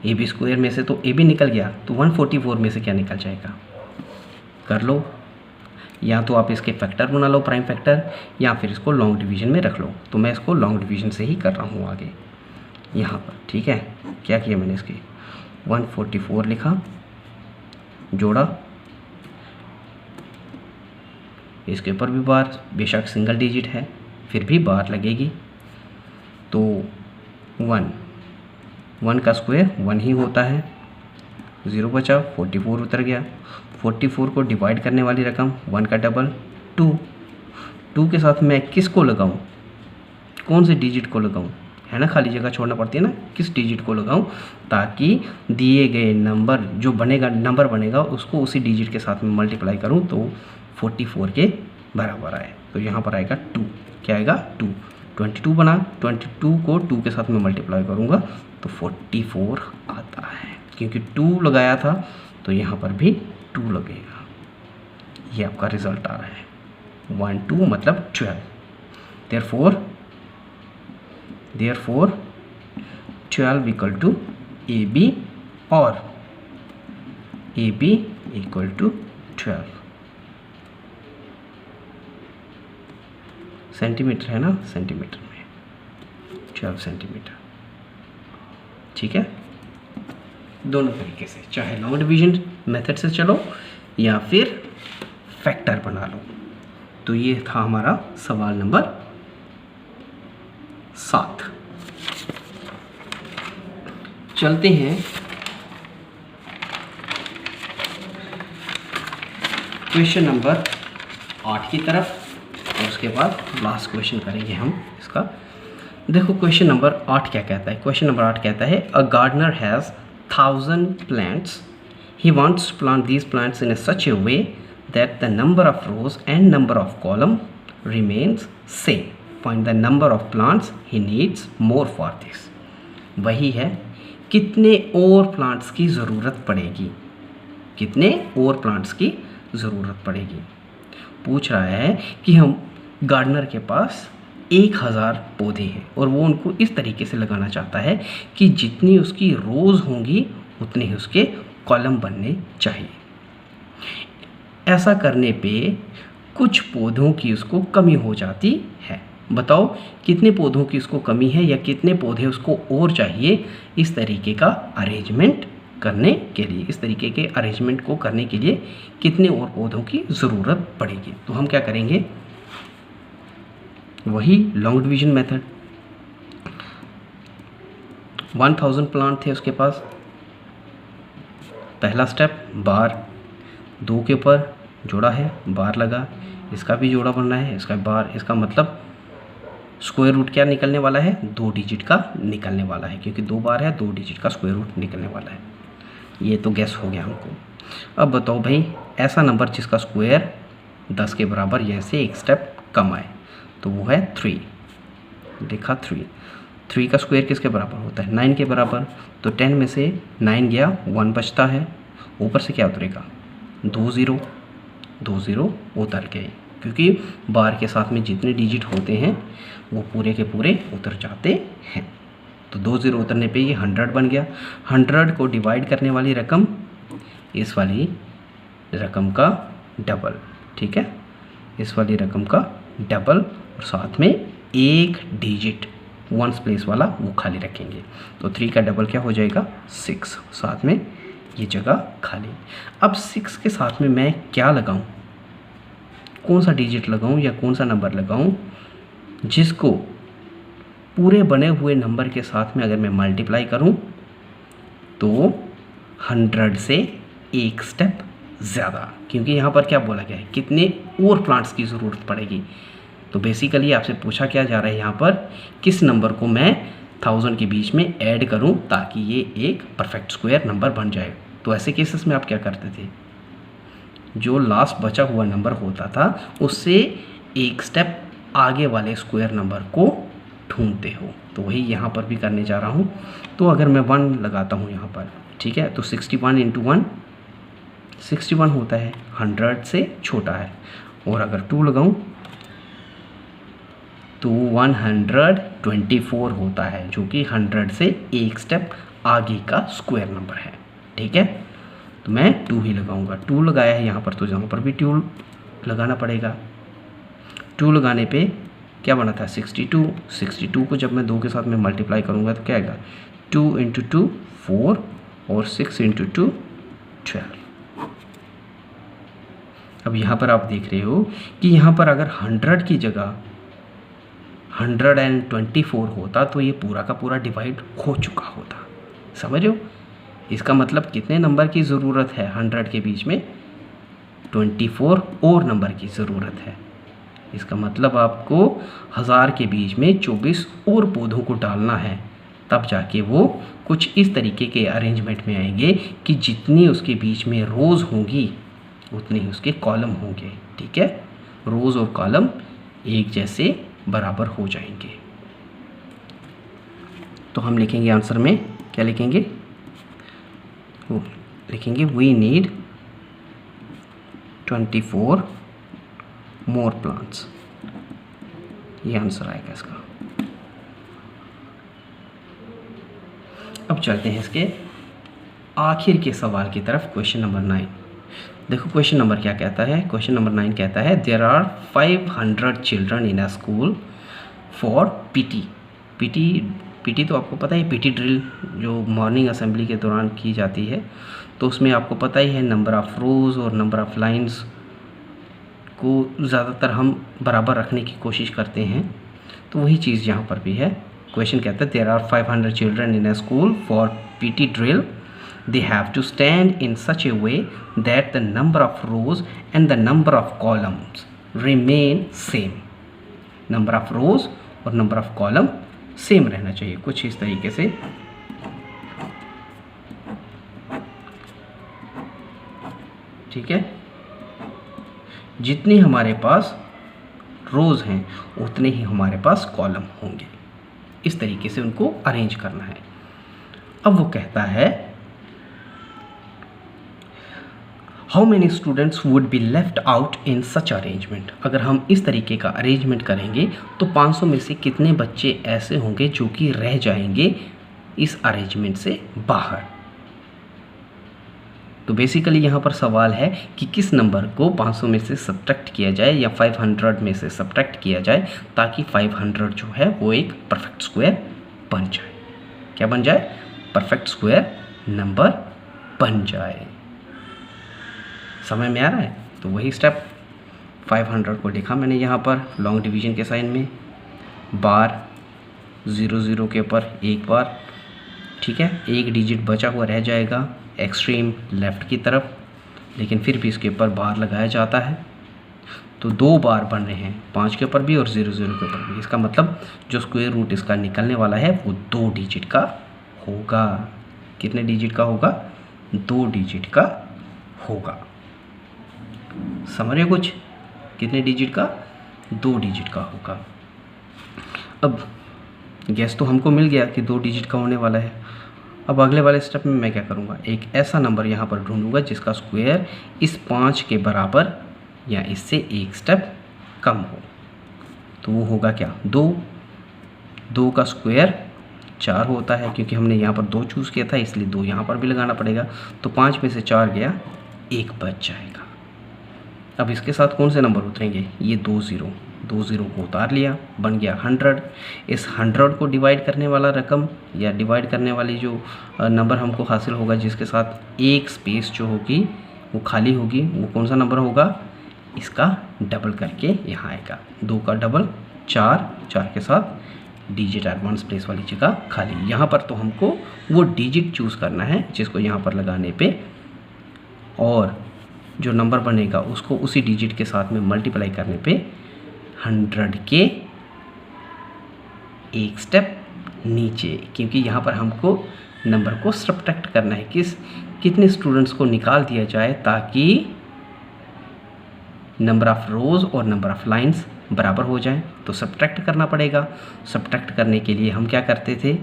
AB स्क्वायर में से तो AB निकल गया, तो 144 में से क्या निकल जाएगा? कर लो, या तो आप इसके फैक्टर बना लो, प्राइम फैक्टर, या फिर इसको लॉन्ग डिवीजन में रख लो। तो मैं इसको लॉन्ग डिवीजन से ही कर रहा हूँ आगे यहाँ पर। ठीक है, क्या किया मैंने? इसके 144 लिखा, जोड़ा, इसके ऊपर भी बार, बेशक सिंगल डिजिट है फिर भी बार लगेगी। तो 1 का स्क्वायर 1 ही होता है, 0 बचा, 44 उतर गया। 44 को डिवाइड करने वाली रकम 1 का डबल 2 के साथ मैं किसको लगाऊं? कौन से डिजिट को लगाऊं? है ना, खाली जगह छोड़ना पड़ती है ना, किस डिजिट को लगाऊं ताकि दिए गए नंबर जो बनेगा, नंबर बनेगा, उसको उसी डिजिट के साथ में मल्टीप्लाई करूं तो 44 के बराबर आए। तो यहाँ पर आएगा 2। क्या आएगा? 2। 22 बना, 22 को 2 के साथ में मल्टीप्लाई करूँगा तो 44 आता है। क्योंकि 2 लगाया था तो यहाँ पर भी 2 लगेगा। ये आपका रिजल्ट आ रहा है 1 2 मतलब 12। देयरफॉर 12 इक्वल टू AB, और AB इक्वल टू 12। सेंटीमीटर है ना, सेंटीमीटर में 12 सेंटीमीटर। ठीक है, दोनों तरीके से, चाहे लॉन्ग डिवीजन मेथड से चलो या फिर फैक्टर बना लो। तो ये था हमारा सवाल नंबर 7। चलते हैं क्वेश्चन नंबर 8 की तरफ, और उसके बाद लास्ट क्वेश्चन करेंगे हम इसका। देखो क्वेश्चन नंबर 8 क्या कहता है। क्वेश्चन नंबर 8 कहता है a gardener has 1000 plants, he wants to plant these plants in such a way that the number of rows and number of column remains same, find the number of plants he needs more for this. वही है, कितने और plants की ज़रूरत पड़ेगी, कितने और plants की ज़रूरत पड़ेगी। पूछ रहा है कि हम गार्डनर के पास 1000 पौधे हैं और वो उनको इस तरीके से लगाना चाहता है कि जितनी उसकी रोज़ होंगी उतने ही उसके कॉलम बनने चाहिए। ऐसा करने पे कुछ पौधों की उसको कमी हो जाती है। बताओ कितने पौधों की उसको कमी है या कितने पौधे उसको और चाहिए इस तरीके का अरेंजमेंट करने के लिए, इस तरीके के अरेंजमेंट को करने के लिए कितने और पौधों की ज़रूरत पड़ेगी। तो हम क्या करेंगे, वही लॉन्ग डिवीजन मेथड। 1000 प्लांट थे उसके पास, पहला स्टेप बार, 2 के ऊपर जोड़ा है, बार लगा, इसका भी जोड़ा बनना है, इसका बार, इसका मतलब स्क्वायर रूट क्या निकलने वाला है, 2 डिजिट का निकलने वाला है, क्योंकि 2 बार है, 2 डिजिट का स्क्वायर रूट निकलने वाला है। ये तो गैस हो गया हमको। अब बताओ भाई, ऐसा नंबर जिसका स्क्वायर 10 के बराबर या से एक स्टेप कम आए, तो वो है 3। देखा 3 का स्क्वायर किसके बराबर होता है, 9 के बराबर। तो 10 में से 9 गया, 1 बचता है, ऊपर से क्या उतरेगा, 2 ज़ीरो उतर गए, क्योंकि बार के साथ में जितने डिजिट होते हैं वो पूरे के पूरे उतर जाते हैं। तो 2 ज़ीरो उतरने पे ये 100 बन गया। 100 को डिवाइड करने वाली रकम इस वाली रकम का डबल, ठीक है, इस वाली रकम का डबल, और साथ में एक डिजिट 1 प्लेस वाला वो खाली रखेंगे। तो 3 का डबल क्या हो जाएगा, 6, साथ में ये जगह खाली। अब 6 के साथ में मैं क्या लगाऊं, कौन सा डिजिट लगाऊं या कौन सा नंबर लगाऊं जिसको पूरे बने हुए नंबर के साथ में अगर मैं मल्टीप्लाई करूं तो 100 से एक स्टेप ज़्यादा, क्योंकि यहाँ पर क्या बोला गया है, कितने और प्लांट्स की ज़रूरत पड़ेगी। तो बेसिकली आपसे पूछा क्या जा रहा है यहाँ पर, किस नंबर को मैं 1000 के बीच में ऐड करूँ ताकि ये एक परफेक्ट स्क्वायर नंबर बन जाए। तो ऐसे केसेस में आप क्या करते थे, जो लास्ट बचा हुआ नंबर होता था उससे एक स्टेप आगे वाले स्क्वायर नंबर को ढूंढते हो। तो वही यहाँ पर भी करने जा रहा हूँ। तो अगर मैं 1 लगाता हूँ यहाँ पर, ठीक है, तो 61 इंटू 1 61 होता है, 100 से छोटा है। और अगर 2 लगाऊँ तो 124 होता है, जो कि 100 से एक स्टेप आगे का स्क्वायर नंबर है। ठीक है, तो मैं 2 ही लगाऊंगा। 2 लगाया है यहाँ पर, तो यहाँ पर भी 2 लगाना पड़ेगा। 2 लगाने पे क्या बना था, 62। 62 को जब मैं 2 के साथ में मल्टीप्लाई करूँगा तो क्या आएगा, 2 इंटू 2 4 और 6 इंटू 2 12। अब यहाँ पर आप देख रहे हो कि यहाँ पर अगर 100 की जगह 124 होता तो ये पूरा का पूरा डिवाइड हो चुका होता। समझ रहे हो, इसका मतलब कितने नंबर की ज़रूरत है, 100 के बीच में 24 और नंबर की ज़रूरत है। इसका मतलब आपको 1000 के बीच में 24 और पौधों को डालना है, तब जाके वो कुछ इस तरीके के अरेंजमेंट में आएंगे कि जितनी उसके बीच में रोज़ होंगी उतने ही उसके कॉलम होंगे। ठीक है, रोज़ और कॉलम एक जैसे बराबर हो जाएंगे। तो हम लिखेंगे आंसर में, क्या लिखेंगे, वो लिखेंगे वी नीड 24 मोर प्लांट्स। ये आंसर आएगा इसका। अब चलते हैं इसके आखिर के सवाल की तरफ, क्वेश्चन नंबर 9। देखो क्वेश्चन नंबर क्या कहता है, क्वेश्चन नंबर 9 कहता है there are 500 children in a school for PT. PT तो आपको पता है, पीटी ड्रिल जो मॉर्निंग असेंबली के दौरान की जाती है, तो उसमें आपको पता ही है नंबर ऑफ़ रोज़ और नंबर ऑफ़ लाइंस को ज़्यादातर हम बराबर रखने की कोशिश करते हैं, तो वही चीज़ यहाँ पर भी है। क्वेश्चन कहता है there are 500 children in a school for PT drill, they have to stand in such a way that the number of rows and the number of columns remain same। Number of रोज और number of column same रहना चाहिए, कुछ इस तरीके से। ठीक है, जितने हमारे पास रोज हैं उतने ही हमारे पास कॉलम होंगे, इस तरीके से उनको अरेंज करना है। अब वो कहता है how many students would be left out in such arrangement. अगर हम इस तरीके का अरेंजमेंट करेंगे तो 500 में से कितने बच्चे ऐसे होंगे जो कि रह जाएंगे इस अरेंजमेंट से बाहर। तो बेसिकली यहाँ पर सवाल है कि किस नंबर को 500 में से सब्ट्रैक्ट किया जाए या 500 में से सब्ट्रैक्ट किया जाए ताकि 500 जो है वो एक परफेक्ट स्क्वायर बन जाए। क्या बन जाए? परफेक्ट स्क्वायर नंबर बन जाए। समझ में आ रहा है? तो वही स्टेप 500 को लिखा मैंने यहाँ पर लॉन्ग डिवीजन के साइन में, बार 00 के ऊपर एक बार। ठीक है, एक डिजिट बचा हुआ रह जाएगा एक्सट्रीम लेफ़्ट की तरफ, लेकिन फिर भी इसके ऊपर बार लगाया जाता है। तो 2 बार बन रहे हैं, 5 के ऊपर भी और 00 के ऊपर भी। इसका मतलब जो स्क्वायर रूट इसका निकलने वाला है वो 2 डिजिट का होगा। कितने डिजिट का होगा? 2 डिजिट का होगा। समझ रहे हो कुछ? कितने डिजिट का? 2 डिजिट का होगा। अब गैस तो हमको मिल गया कि 2 डिजिट का होने वाला है। अब अगले वाले स्टेप में मैं क्या करूँगा, एक ऐसा नंबर यहाँ पर ढूंढूंगा जिसका स्क्वायर इस 5 के बराबर या इससे एक स्टेप कम हो। तो वो होगा क्या? 2 का स्क्वायर 4 होता है, क्योंकि हमने यहाँ पर 2 चूज़ किया था इसलिए 2 यहाँ पर भी लगाना पड़ेगा। तो 5 में से 4 गया, 1 बच जाएगा। अब इसके साथ कौन से नंबर उतरेंगे? ये 2 0 को उतार लिया, बन गया 100। इस 100 को डिवाइड करने वाला रकम या डिवाइड करने वाली जो नंबर हमको हासिल होगा जिसके साथ एक स्पेस जो होगी वो खाली होगी, वो कौन सा नंबर होगा? इसका डबल करके यहाँ आएगा। 2 का डबल 4 के साथ डिजिट एडवांस प्लेस वाली जगह खाली। यहाँ पर तो हमको वो डिजिट चूज़ करना है जिसको यहाँ पर लगाने पे, और जो नंबर बनेगा उसको उसी डिजिट के साथ में मल्टीप्लाई करने पे 100 के एक स्टेप नीचे, क्योंकि यहाँ पर हमको नंबर को सब्ट्रैक्ट करना है। कितने स्टूडेंट्स को निकाल दिया जाए ताकि नंबर ऑफ़ रोज़ और नंबर ऑफ़ लाइंस बराबर हो जाएं। तो सब्ट्रैक्ट करना पड़ेगा। सब्ट्रैक्ट करने के लिए हम क्या करते थे?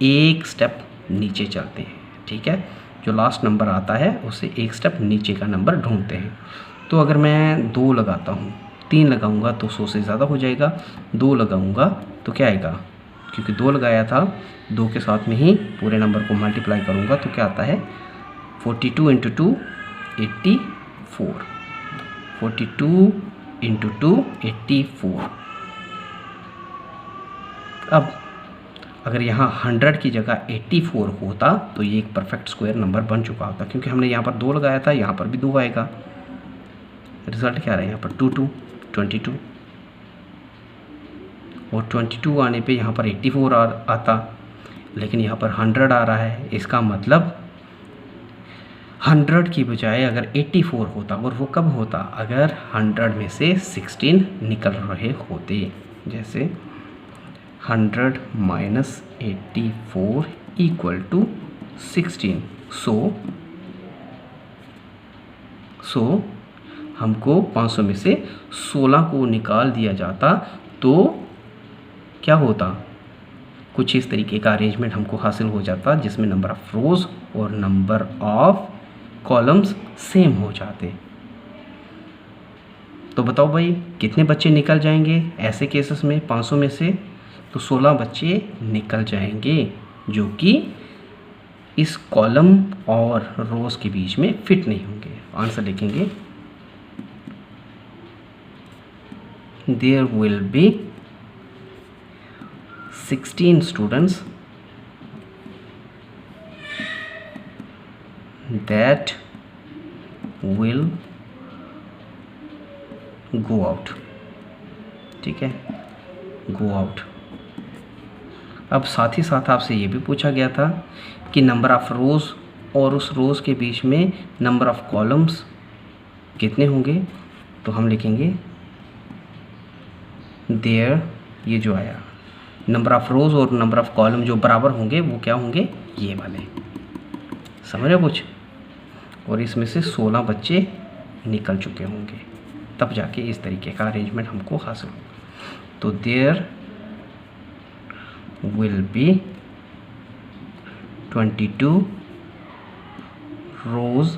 एक स्टेप नीचे चलते हैं। ठीक है, जो लास्ट नंबर आता है उससे एक स्टेप नीचे का नंबर ढूंढते हैं। तो अगर मैं 2 लगाता हूँ, 3 लगाऊंगा तो 100 से ज़्यादा हो जाएगा। 2 लगाऊंगा तो क्या आएगा? क्योंकि 2 लगाया था, 2 के साथ में ही पूरे नंबर को मल्टीप्लाई करूंगा तो क्या आता है? 42 × 2 84। 42 × 2 84। अब अगर यहाँ 100 की जगह 84 होता तो ये एक परफेक्ट स्क्वायर नंबर बन चुका होता, क्योंकि हमने यहाँ पर 2 लगाया था, यहाँ पर भी 2 आएगा। रिजल्ट क्या आ रहा है यहाँ पर? 22 और 22 आने पे यहाँ पर 84 आता, लेकिन यहाँ पर 100 आ रहा है। इसका मतलब 100 की बजाय अगर 84 होता, और वो कब होता? अगर 100 में से 16 निकल रहे होते। जैसे 100 - 84 = 16। सो हमको 500 में से 16 को निकाल दिया जाता तो क्या होता? कुछ इस तरीके का अरेंजमेंट हमको हासिल हो जाता जिसमें नंबर ऑफ़ रोज़ और नंबर ऑफ़ कॉलम्स सेम हो जाते। तो बताओ भाई कितने बच्चे निकल जाएंगे ऐसे केसेस में 500 में से? तो 16 बच्चे निकल जाएंगे जो कि इस कॉलम और रोज़ के बीच में फिट नहीं होंगे। आंसर लिखेंगे there will be 16 students that will go out। ठीक है, go out। अब साथ ही साथ आपसे ये भी पूछा गया था कि नंबर ऑफ़ रोज़ और उस रोज़ के बीच में नंबर ऑफ़ कॉलम्स कितने होंगे, तो हम लिखेंगे देयर, ये जो आया नंबर ऑफ़ रोज़ और नंबर ऑफ़ कॉलम जो बराबर होंगे वो क्या होंगे, ये वाले। समझ रहे कुछ? और इसमें से 16 बच्चे निकल चुके होंगे, तब जाके इस तरीके का अरेंजमेंट हमको हासिल हो। तो there will be 22 rows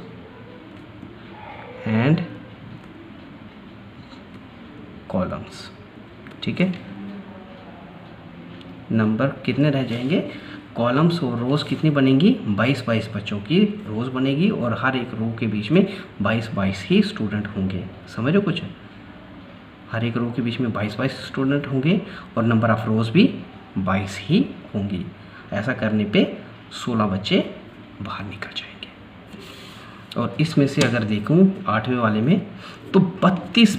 and columns. ठीक है, नंबर कितने रह जाएंगे, कॉलम्स और रोज़ कितनी बनेंगी, 22 बच्चों की रोज़ बनेगी और हर एक रो के बीच में 22 ही स्टूडेंट होंगे। समझो कुछ? हर एक रो के बीच में 22 स्टूडेंट होंगे और नंबर ऑफ़ रोज़ भी 22 ही होंगी। ऐसा करने पे 16 बच्चे बाहर निकल जाएंगे। और इसमें से अगर देखूं 8वें वाले में तो 32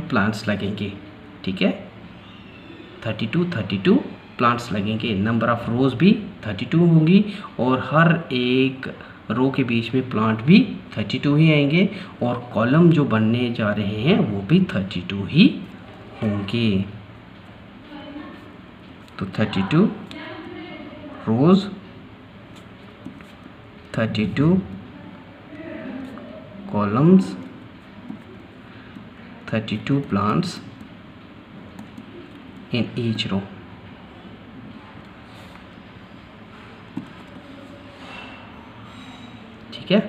प्लांट्स लगेंगे। ठीक है, 32 प्लांट्स लगेंगे। नंबर ऑफ़ रोज़ भी 32 होंगी और हर एक रो के बीच में प्लांट भी 32 ही आएंगे और कॉलम जो बनने जा रहे हैं वो भी 32 ही होंगे। तो 32 rows, 32 columns, 32 plants in each row. ठीक है,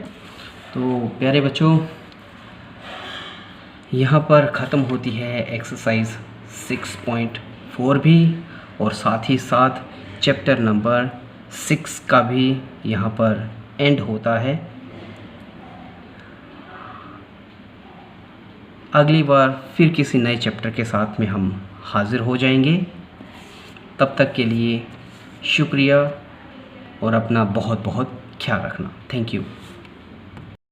तो प्यारे बच्चों, यहाँ पर ख़त्म होती है एक्सरसाइज 6.4 भी और साथ ही साथ चैप्टर नंबर 6 का भी यहाँ पर एंड होता है। अगली बार फिर किसी नए चैप्टर के साथ में हम हाज़िर हो जाएंगे। तब तक के लिए शुक्रिया और अपना बहुत बहुत ख्याल रखना। Thank you.